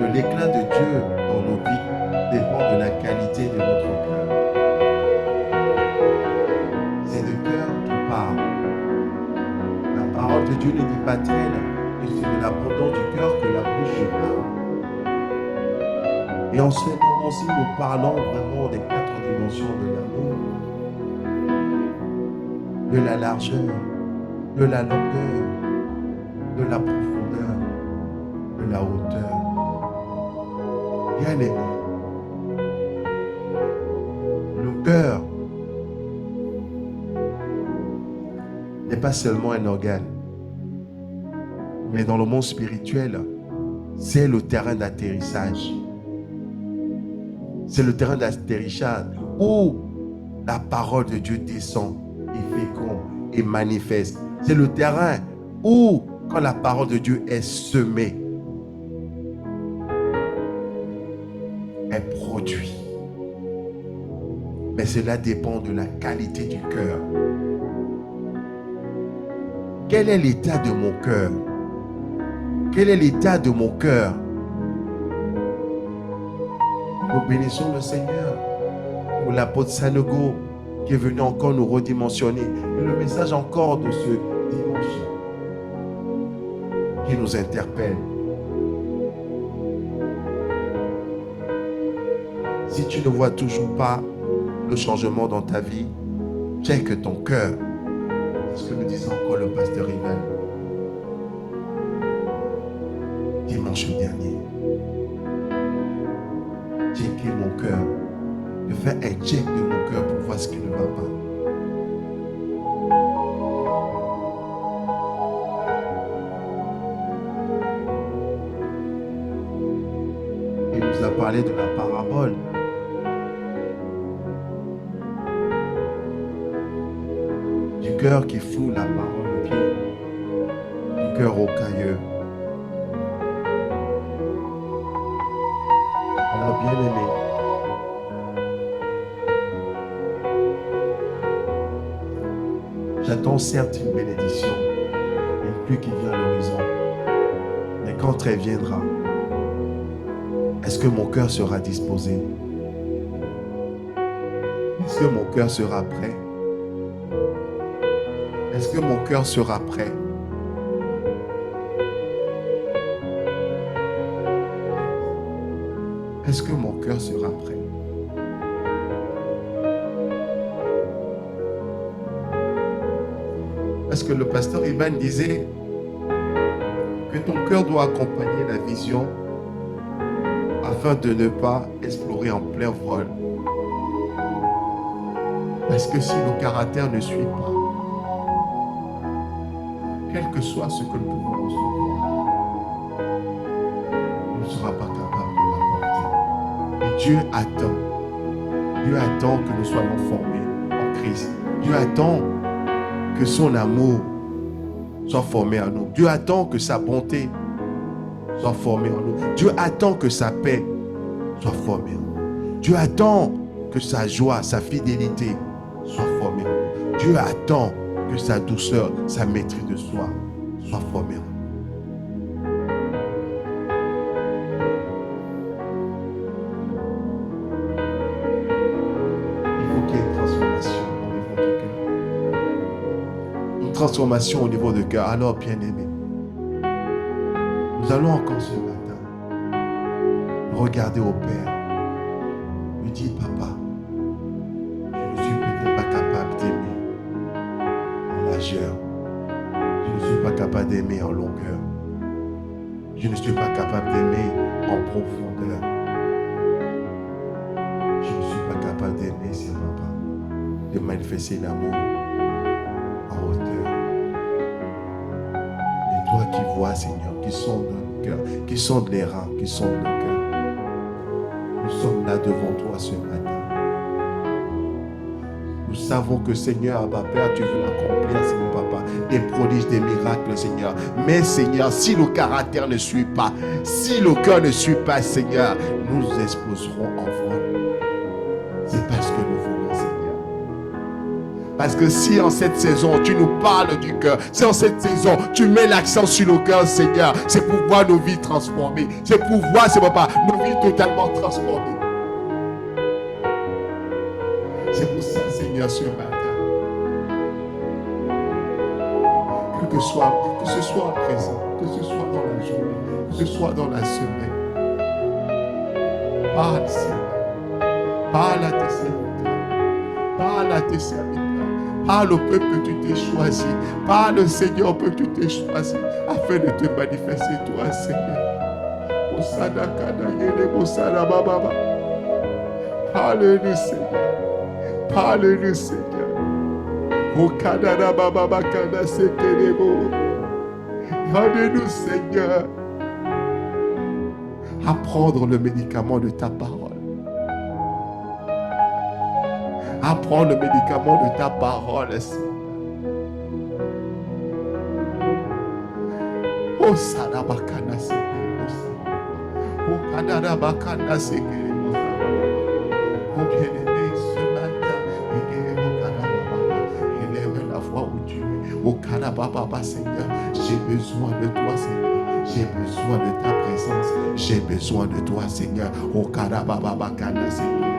de l'éclat de Dieu dans nos vies dépend de la qualité de notre cœur. C'est le cœur qui parle. La parole de Dieu ne dit pas telle, et c'est de l'abondance du cœur que la bouche parle. Et en ce moment-ci, nous parlons vraiment des 4 dimensions de l'amour, de la largeur, de la longueur, de la profondeur, de la hauteur. Bien-aimé, le cœur n'est pas seulement un organe, mais dans le monde spirituel, c'est le terrain d'atterrissage. C'est le terrain d'atterrissage où la parole de Dieu descend et féconde et manifeste. C'est le terrain où, quand la parole de Dieu est semée, elle produit. Mais cela dépend de la qualité du cœur. Quel est l'état de mon cœur? Quel est l'état de mon cœur? Nous bénissons le Seigneur pour l'apôtre Sanogo qui est venu encore nous redimensionner. Et le message encore de ce dimanche qui nous interpelle. Si tu ne vois toujours pas le changement dans ta vie, Check ton cœur. C'est ce que me disait encore le pasteur Ivan dimanche dernier. Checker mon cœur. De faire un check de mon cœur pour voir ce qui ne va pas. Il nous a parlé de la parabole. Du cœur qui foule la parole au pied. Du cœur rocailleux. Alors bien aimé. J'attends certes une bénédiction, une pluie qui vient à l'horizon. Mais quand elle viendra, est-ce que mon cœur sera disposé? Est-ce que mon cœur sera prêt? Est-ce que mon cœur sera prêt? Est-ce que mon cœur sera prêt? Parce que le pasteur Ivan disait que ton cœur doit accompagner la vision afin de ne pas explorer en plein vol. Parce que si le caractère ne suit pas, quel que soit ce que nous pouvons recevoir, on ne sera pas capable de l'apporter. Et Dieu attend que nous soyons formés en Christ. Dieu attend que son amour soit formé en nous. Dieu attend que sa bonté soit formée en nous. Dieu attend que sa paix soit formée en nous. Dieu attend que sa joie, sa fidélité soit formée en nous. Dieu attend que sa douceur, sa maîtrise de soi soit formée en nous. Il faut qu'il y ait une transformation au niveau du cœur. Une transformation au niveau du cœur. Alors, bien-aimés, nous allons encore ce matin regarder au Père. Lui dire, Papa, je ne suis peut-être pas capable d'aimer en largeur. Je ne suis pas capable d'aimer en longueur. Je ne suis pas capable d'aimer en profondeur. Je ne suis pas capable d'aimer, Seigneur Papa, de manifester l'amour en hauteur. Et toi qui vois, Seigneur, qui sonde nos cœurs, qui sonde les reins, qui sonde nos cœurs, nous sommes là devant toi ce matin. Nous savons que Seigneur, Abba Père, tu veux accomplir, Seigneur Papa, des prodiges, des miracles, Seigneur. Mais Seigneur, si le caractère ne suit pas, si le cœur ne suit pas, Seigneur, nous nous exposerons en vol. C'est parce que nous voulons, Seigneur. Parce que si en cette saison, tu nous parles du cœur, si en cette saison, tu mets l'accent sur le cœur, Seigneur, c'est pour voir nos vies transformées. C'est pour voir, Seigneur Papa, nos vies totalement transformées. C'est pour ça, Seigneur, ce matin, que ce soit à présent, que ce soit dans la journée, que ce soit dans la semaine, parle, Seigneur, parle à tes serviteurs, parle à tes serviteurs, parle au peuple que tu t'es choisi, parle, Seigneur, au peuple que tu t'es choisi, afin de te manifester, toi, Seigneur. Parle-nous, Seigneur. Parle-nous, Seigneur. Aide-nous, Seigneur, à prendre le médicament de ta parole. À prendre le médicament de ta parole, Seigneur. Oh, Sadabakana, Seigneur. Oh, Kadabakana, Seigneur. Oh, bien-aimé, ce matin, élève la voix où tu es. Oh, Kadababa, Seigneur, j'ai besoin de toi, Seigneur. J'ai besoin de ta présence. J'ai besoin de toi, Seigneur. Oh, Kadababa, Seigneur.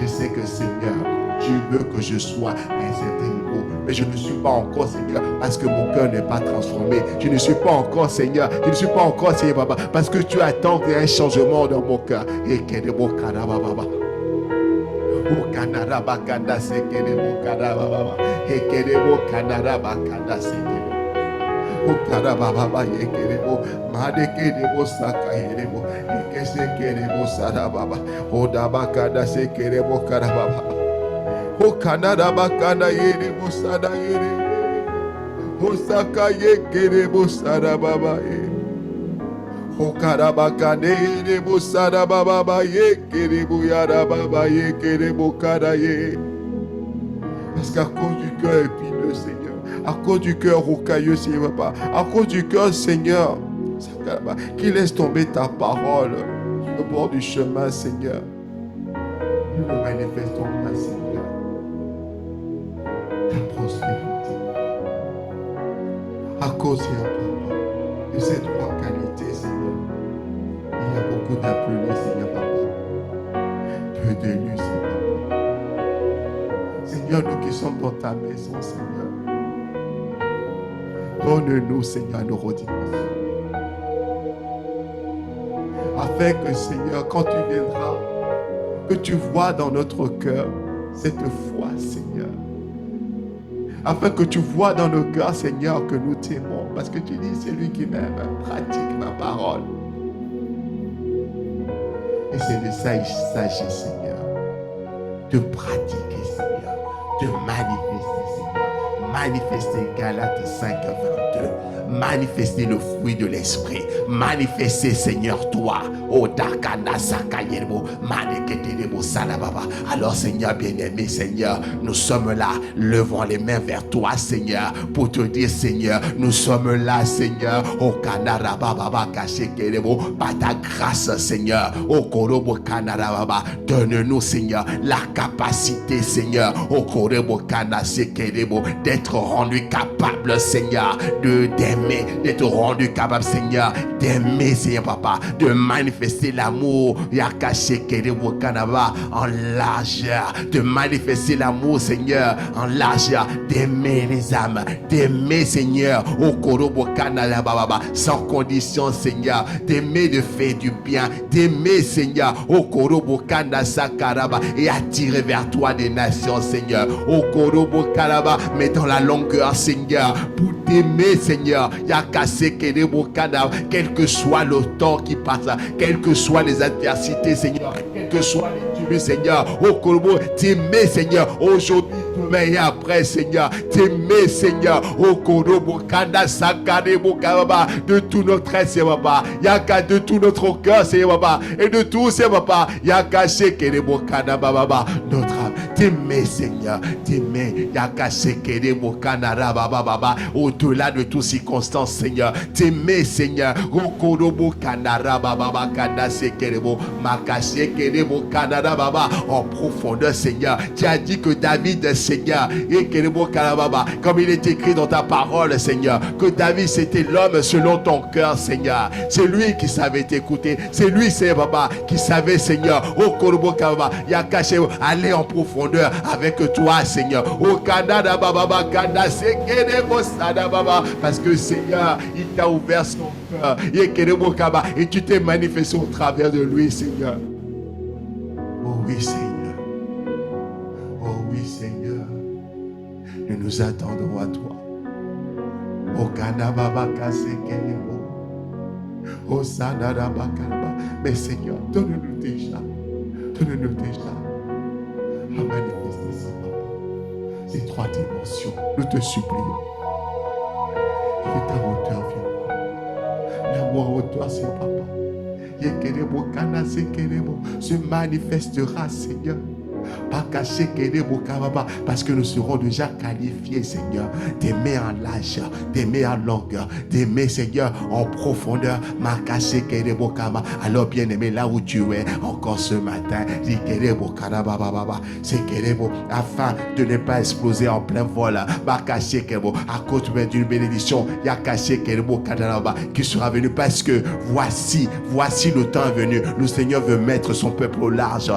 Je sais que, Seigneur, tu veux que je sois à un certain niveau, mais je ne suis pas encore, Seigneur, parce que mon cœur n'est pas transformé. Je ne suis pas encore, Seigneur. Je ne suis pas encore, Seigneur, Papa, parce que tu attends qu'il y ait un changement dans mon cœur. Et qu'il y ait des mots, Kadababa. O kanarabakanda sekerebo karababa. Hekerebo kanarabakanda sekerebo. O karababa yekerebo. Madekerebo sakaherebo. Hekesekerebo sarababa. O dabakanda sekerebo karababa. O kanarabakanda yerebo sada yerebo. O saka yekerebo sarababa ye. O karabakande yerebo sarababa yekerebo yarababa yekerebo karaye. Parce qu'à cause du cœur épineux, Seigneur, à cause du cœur rocailleux, Seigneur, Papa, à cause du cœur, Seigneur, qui laisse tomber ta parole au bord du chemin, Seigneur, nous ne manifestons pas, Seigneur, ta prospérité. À cause, Seigneur, Papa, de ces trois qualités, Seigneur, il y a beaucoup d'appelés, Seigneur, Papa, peu d'élus, Seigneur. Seigneur, nous qui sommes dans ta maison, Seigneur, donne-nous, Seigneur, nos redimensions. Afin que, Seigneur, quand tu viendras, que tu vois dans notre cœur cette foi, Seigneur. Afin que tu vois dans nos cœurs, Seigneur, que nous t'aimons. Parce que tu dis, c'est lui qui m'aime, pratique ma parole. Et c'est de ça il s'agit, Seigneur. De pratiquer, Seigneur. De manifester, Seigneur. Manifester Galates 5:22. Manifester le fruit de l'esprit. Manifester, Seigneur, toi. Oh, Dakana Sakayerbo. Maneketelebo Salababa. Alors, Seigneur bien-aimé, Seigneur, nous sommes là. Levons les mains vers toi, Seigneur, pour te dire, Seigneur, nous sommes là, Seigneur. Oh, Kanarababa Kashekelebo. Par ta grâce, Seigneur. Oh, Korobo Kanarababa. Donne-nous, Seigneur, la capacité, Seigneur. Oh, Korobo Kanasekelebo. D'être rendu capable, Seigneur, d'aimer, d'être rendu capable, Seigneur, d'aimer, Seigneur, Papa, de manifester l'amour, Yakashekelebo Kanaba, en largeur, de manifester l'amour, Seigneur, en largeur, d'aimer les âmes, d'aimer, Seigneur, au Korobo Kanaba, sans condition, Seigneur, d'aimer de faire du bien, d'aimer, Seigneur, au Korobo Kanasakaraba, et attirer vers toi des nations, Seigneur, au Korobo Kanaba, mais dans la longueur, Seigneur, pour t'aimer, Seigneur, Yakasekelebo Kanaba, quel que soit le temps qui passe, quelles que soient les adversités, Seigneur, quels que soient les tribus, Seigneur, au Korobo, t'aimer, Seigneur, aujourd'hui, demain et après, Seigneur, t'aimer, Seigneur, au Korobo Kanasakarebo Kanaba, de tout notre être, Seigneur, Papa, Yaka, de tout notre cœur, Seigneur, Papa, et de tout, Seigneur, Papa, Yakasekelebo Kanaba, Baba, notre âme, t'aimer, Seigneur, t'aimer, Yakasekelebo Kanaba, Baba, au-delà de toutes circonstances, Seigneur, t'aimer, Seigneur, au Korobo Kanaraba, Baba, Kanasekelebo, Makasekelebo Kanada, Baba, en profondeur, Seigneur, tu as dit que David, Seigneur, et Kelebo Kanababa, comme il est écrit dans ta parole, Seigneur, que David c'était l'homme selon ton cœur, Seigneur. C'est lui qui savait t'écouter. C'est lui, Seigneur, Papa, qui savait, Seigneur, au Korobo Kanaba, Yakache, aller en profondeur avec toi, Seigneur. Au Kanada Baba, Kanda Sekelebo Sada Baba, parce que, Seigneur, il t'a ouvert son cœur, et tu t'es manifesté au travers de lui, Seigneur. Oh oui, Seigneur. Oh oui, Seigneur. Nous nous attendons à toi. Oh Kanababa Kasekelebo. Oh Sanaraba Kanaba. Mais Seigneur, donne-nous déjà à manifester ça, Papa. Ces trois dimensions, nous te supplions. Que ta hauteur vienne. L'amour en toi, c'est Papa. Yekelebo Kanasekelebo se manifestera, Seigneur. Parce que nous serons déjà qualifiés, Seigneur, d'aimer en largeur, d'aimer en longueur, d'aimer, Seigneur, en profondeur. Alors, bien-aimé, là où tu es, encore ce matin, afin de ne pas exploser en plein vol, à cause d'une bénédiction qui sera venue, parce que voici le temps est venu. Le Seigneur veut mettre son peuple au large,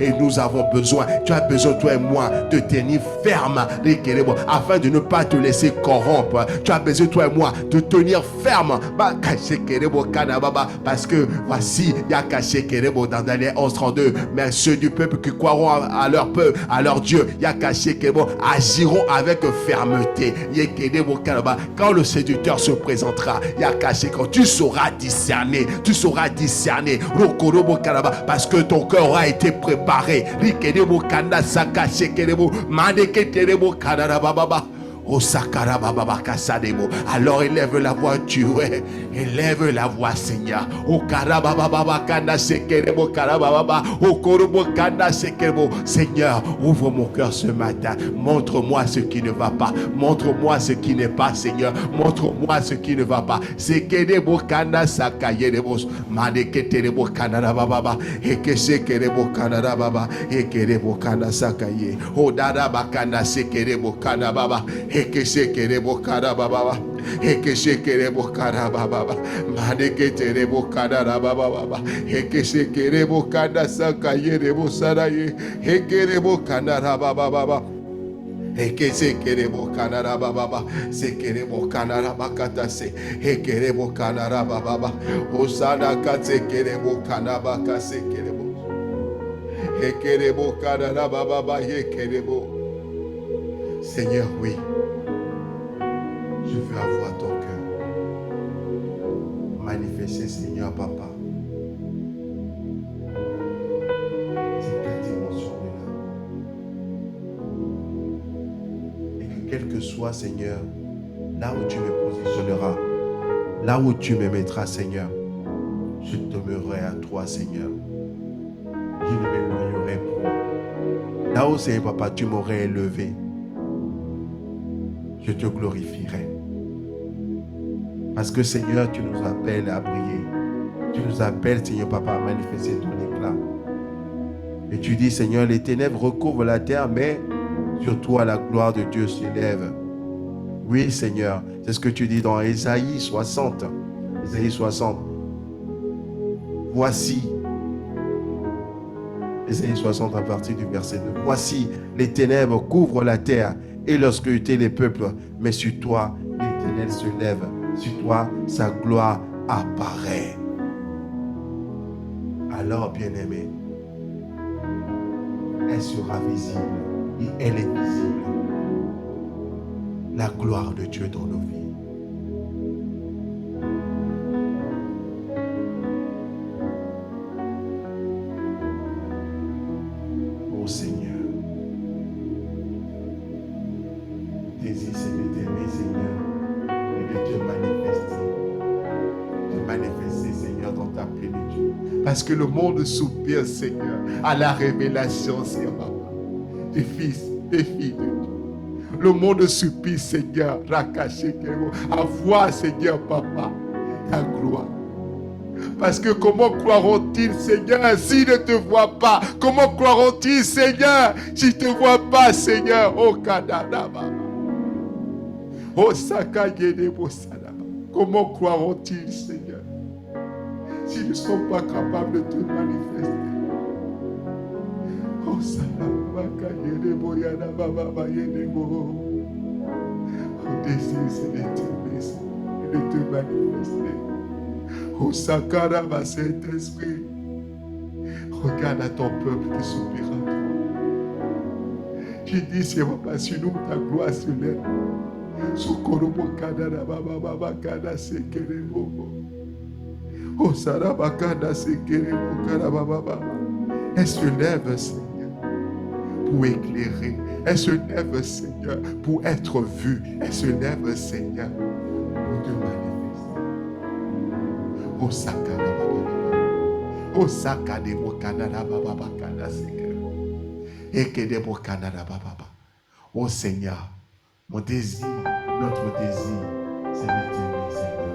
et nous avons besoin. Tu as besoin, toi et moi, de tenir ferme, afin de ne pas te laisser corrompre. Tu as besoin, toi et moi, de tenir ferme. Parce que voici, il y a caché dans Daniel 11:32. Mais ceux du peuple qui croiront à leur peuple, à leur Dieu, il y a caché agiront avec fermeté. Quand le séducteur se présentera, il y a caché quand tu sauras discerner. Tu sauras discerner. Parce que ton cœur aura été préparé. Alors élève la voix, tu es. Élève la voix, Seigneur. Seigneur, ouvre mon cœur ce matin. Montre-moi ce qui ne va pas. Montre-moi ce qui n'est pas, Seigneur. Montre-moi ce qui ne va pas. C'est que des mots kana sakaye des mots. Manekete des mots kana baba. Et que c'est que des mots kana baba. Et que des mots kana sakaye. Odara bakana sekere mots kana baba. Et que c'est que des mots kana baba. Et que c'est que des mots kana baba. Manekete des mots kana baba. Et que c'est que des mots kana sakaye des mots saraye. Et que des mots kana baba. Et que c'est querebo canara baba, c'est querebo canara bakata se, et querebo canara baba, osana katse querebo canaba kase querebo, et querebo canara baba, et querebo. Seigneur, oui, je veux avoir ton cœur. Manifester, Seigneur, papa. Quel que soit, Seigneur, là où tu me positionneras, là où tu me mettras, Seigneur, je demeurerai à toi, Seigneur. Je ne m'éloignerai plus. Là où, Seigneur, papa, tu m'aurais élevé, je te glorifierai. Parce que, Seigneur, tu nous appelles à briller. Tu nous appelles, Seigneur, papa, à manifester ton éclat. Et tu dis, Seigneur, les ténèbres recouvrent la terre, mais sur toi, la gloire de Dieu s'élève. Oui, Seigneur, c'est ce que tu dis dans Ésaïe 60. Ésaïe 60. Voici, Ésaïe 60 à partir du verset 2. Voici, les ténèbres couvrent la terre et l'obscurité les peuples, mais sur toi, l'Éternel se lève. Sur toi, sa gloire apparaît. Alors, bien-aimé, elle sera visible. Et elle est visible. La gloire de Dieu dans nos vies. Oh Seigneur, désir c'est de t'aimer, Seigneur, et de te manifester. De manifester, Seigneur, dans ta plénitude. Parce que le monde soupire, Seigneur, à la révélation, Seigneur. Des fils, des filles de Dieu. Le monde supplie, Seigneur, à voir, Seigneur, papa, ta gloire. Parce que comment croiront-ils, Seigneur, s'ils ne te voient pas? Comment croiront-ils, Seigneur, s'ils ne te voient pas, Seigneur? Oh, Kadadaba. Oh, Sakayedebo Sadaba. Comment croiront-ils, Seigneur, s'ils ne sont pas capables de te manifester? Oh, désir, c'est de t'aimer et de te manifester. Oh, Sakaraba, Saint-Esprit, regarde à ton peuple qui soupire à toi. Tu dis, c'est pas sur nous ta gloire se lève. Sokorobo Kadada Baba Kada Sekerebo. Oh, Saraba Kada Sekerebo Karababa. Elle se lève, Seigneur, pour éclairer. Elle se lève, Seigneur, pour être vue. Elle se lève, Seigneur, pour te manifester. Oh, Sakada Baba. Oh, Sakadebo Kanada Baba Kada Sekerebo. Ekedebo Kanada Baba. Oh, Seigneur, mon désir, notre désir, c'est de t'aimer, Seigneur.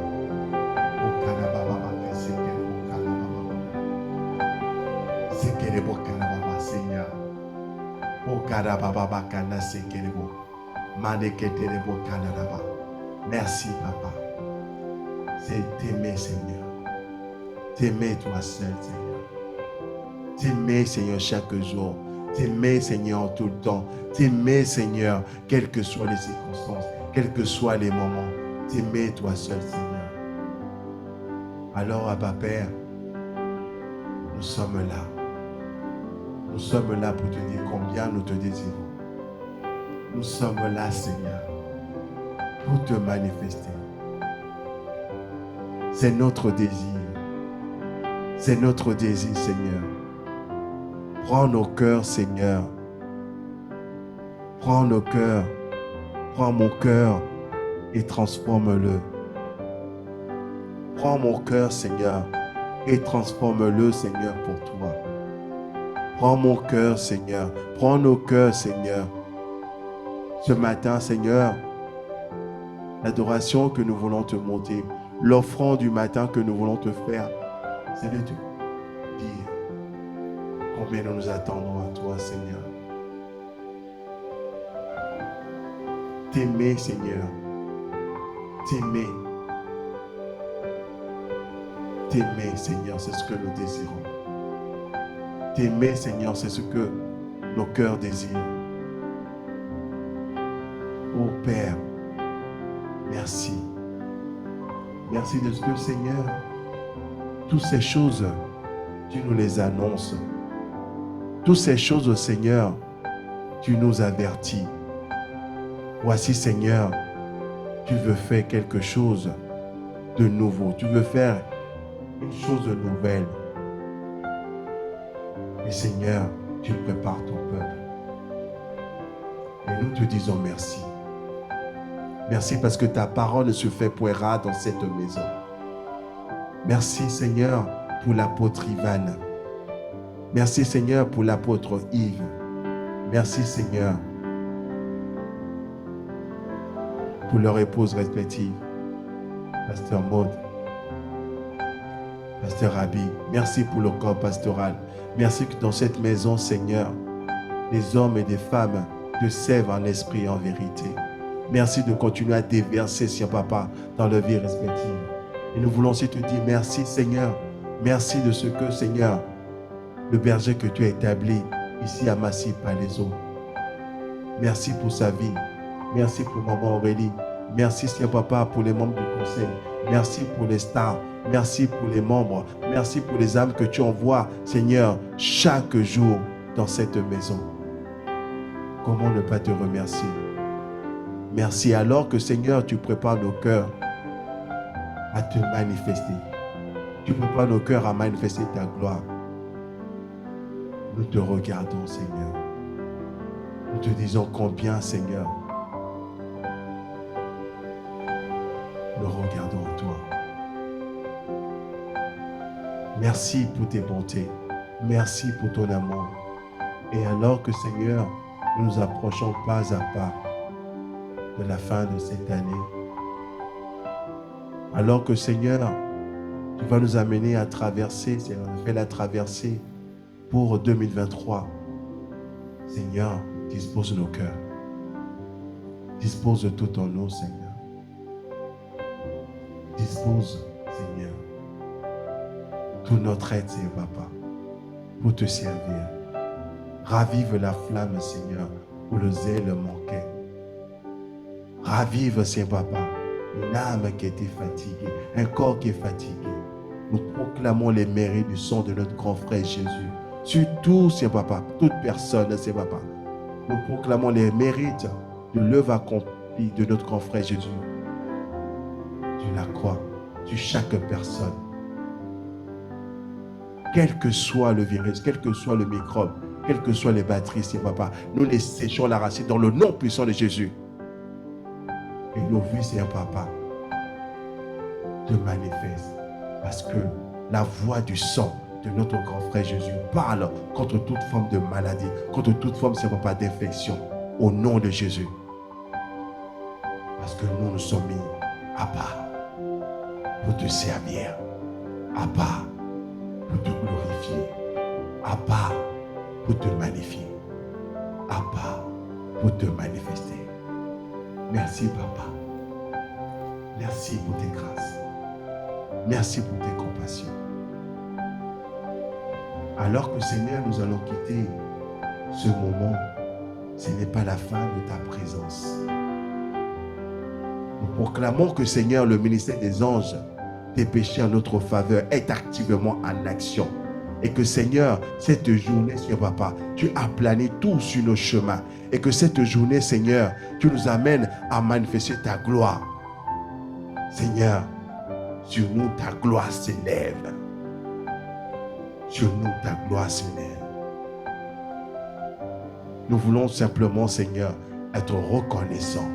Oh, Kanada Baba Sekerebo Kanada Baba. Sekerebo Kanada Baba, Seigneur. Oh, Kanada Baba Kanada Sekerebo. Maneketerebo Kanada Baba. Merci, Papa. C'est t'aimer, Seigneur. T'aimer toi seul, Seigneur. T'aimer, Seigneur, chaque jour. T'aimer, Seigneur, tout le temps. T'aimer, Seigneur, quelles que soient les circonstances, quels que soient les moments. T'aimer, toi seul, Seigneur. Alors, Abba Père, nous sommes là. Nous sommes là pour te dire combien nous te désirons. Nous sommes là, Seigneur, pour te manifester. C'est notre désir. C'est notre désir, Seigneur. Prends nos cœurs, Seigneur. Prends nos cœurs. Prends mon cœur et transforme-le. Prends mon cœur, Seigneur, et transforme-le, Seigneur, pour toi. Prends mon cœur, Seigneur. Prends nos cœurs, Seigneur. Ce matin, Seigneur, l'adoration que nous voulons te monter, l'offrande du matin que nous voulons te faire, c'est de te dire combien nous nous attendons à toi, Seigneur. T'aimer, Seigneur. T'aimer. T'aimer, Seigneur, c'est ce que nous désirons. T'aimer, Seigneur, c'est ce que nos cœurs désirent. Oh Père, merci. Merci de ce que, Seigneur, toutes ces choses, tu nous les annonces. Toutes ces choses, Seigneur, tu nous avertis. Voici, Seigneur, tu veux faire quelque chose de nouveau. Tu veux faire une chose nouvelle. Et Seigneur, tu prépares ton peuple. Et nous te disons merci. Merci parce que ta parole se fait poira dans cette maison. Merci, Seigneur, pour l'apôtre Ivan. Merci, Seigneur, pour l'apôtre Yves. Merci, Seigneur, pour leurs épouses respectives. Pasteur Maud, Pasteur Abi, merci pour le corps pastoral. Merci que dans cette maison, Seigneur, des hommes et des femmes te servent en esprit et en vérité. Merci de continuer à déverser, Seigneur Papa, dans leur vie respective. Et nous voulons aussi te dire merci, Seigneur. Merci de ce que, Seigneur, le berger que tu as établi ici à Massy-Palaiseau. Merci pour sa vie. Merci pour maman Aurélie. Merci, Seigneur Papa, pour les membres du conseil. Merci pour les stars. Merci pour les membres. Merci pour les âmes que tu envoies, Seigneur, chaque jour dans cette maison. Comment ne pas te remercier? Merci alors que, Seigneur, tu prépares nos cœurs à te manifester. Tu prépares nos cœurs à manifester ta gloire. Nous te regardons, Seigneur. Nous te disons combien, Seigneur, nous regardons en toi. Merci pour tes bontés. Merci pour ton amour. Et alors que, Seigneur, nous nous approchons pas à pas de la fin de cette année, alors que, Seigneur, tu vas nous amener à traverser, Seigneur, fais la traversée pour 2023. Seigneur, dispose nos cœurs. Dispose de tout en nous, Seigneur. Dispose, Seigneur, tout notre aide, Seigneur Papa, pour te servir. Ravive la flamme, Seigneur, où le zèle manquait. Ravive, Seigneur Papa, une âme qui était fatiguée, un corps qui est fatigué. Nous proclamons les mérites du sang de notre grand frère Jésus. Surtout, Seigneur Papa, toute personne, Seigneur Papa. Nous proclamons les mérites de l'œuvre accomplie de notre grand frère Jésus. Tu la crois sur chaque personne. Quel que soit le virus, quel que soit le microbe, quelles que soient les batteries, Seigneur Papa, nous les séchons la racine dans le nom puissant de Jésus. Et nos vies, Seigneur Papa, te manifestent. Parce que la voix du sang de notre grand frère Jésus parle contre toute forme de maladie, contre toute forme, Seigneur Papa, d'infection. Au nom de Jésus. Parce que nous sommes mis à part pour te servir, à part pour te glorifier, à part pour te magnifier, à part pour te manifester. Merci, Papa. Merci pour tes grâces. Merci pour tes compassions. Alors que, Seigneur, nous allons quitter ce moment, ce n'est pas la fin de ta présence. Nous proclamons que, Seigneur, le ministère des anges, tes péchés en notre faveur, est activement en action. Et que, Seigneur, cette journée, Seigneur Papa, tu aplanis tout sur nos chemins. Et que cette journée, Seigneur, tu nous amènes à manifester ta gloire. Seigneur, sur nous, ta gloire s'élève. Sur nous, ta gloire s'élève. Nous voulons simplement, Seigneur, être reconnaissants.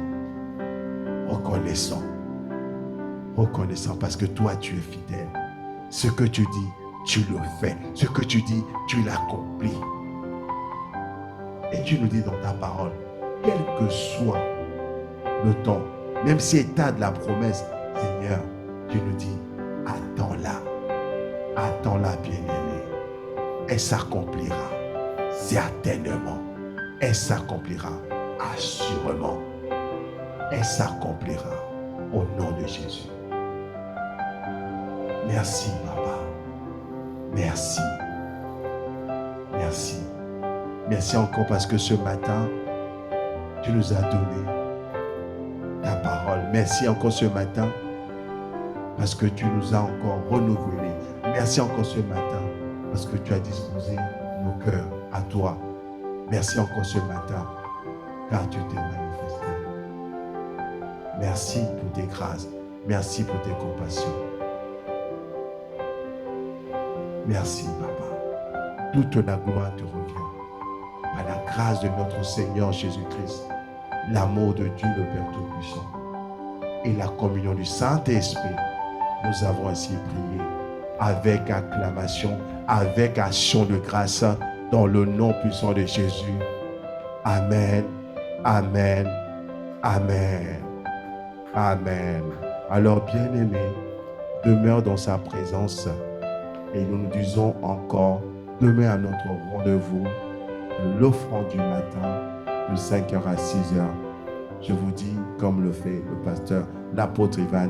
Reconnaissant. Reconnaissant parce que toi, tu es fidèle. Ce que tu dis, tu le fais. Ce que tu dis, tu l'accomplis. Et tu nous dis dans ta parole, quel que soit le temps, même si état de la promesse, Seigneur, tu nous dis, attends-la. Attends-la, bien-aimée. Elle s'accomplira certainement. Elle s'accomplira assurément. Elle s'accomplira au nom de Jésus. Merci, Papa. Merci. Merci. Merci encore parce que ce matin, tu nous as donné ta parole. Merci encore ce matin parce que tu nous as encore renouvelé. Merci encore ce matin parce que tu as disposé nos cœurs à toi. Merci encore ce matin car tu t'es manifesté. Merci pour tes grâces. Merci pour tes compassions. Merci, Papa. Toute la gloire te revient. Par la grâce de notre Seigneur Jésus-Christ, l'amour de Dieu le Père Tout-Puissant et la communion du Saint-Esprit, nous avons ainsi prié avec acclamation, avec action de grâce, dans le nom puissant de Jésus. Amen. Amen. Amen. Amen. Alors, bien-aimés, demeure dans sa présence et nous nous disons encore demain à notre rendez-vous l'offrande du matin de 5h à 6h. Je vous dis, comme le fait le pasteur, l'apôtre Ivan,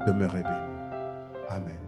demeurez bénis. Amen.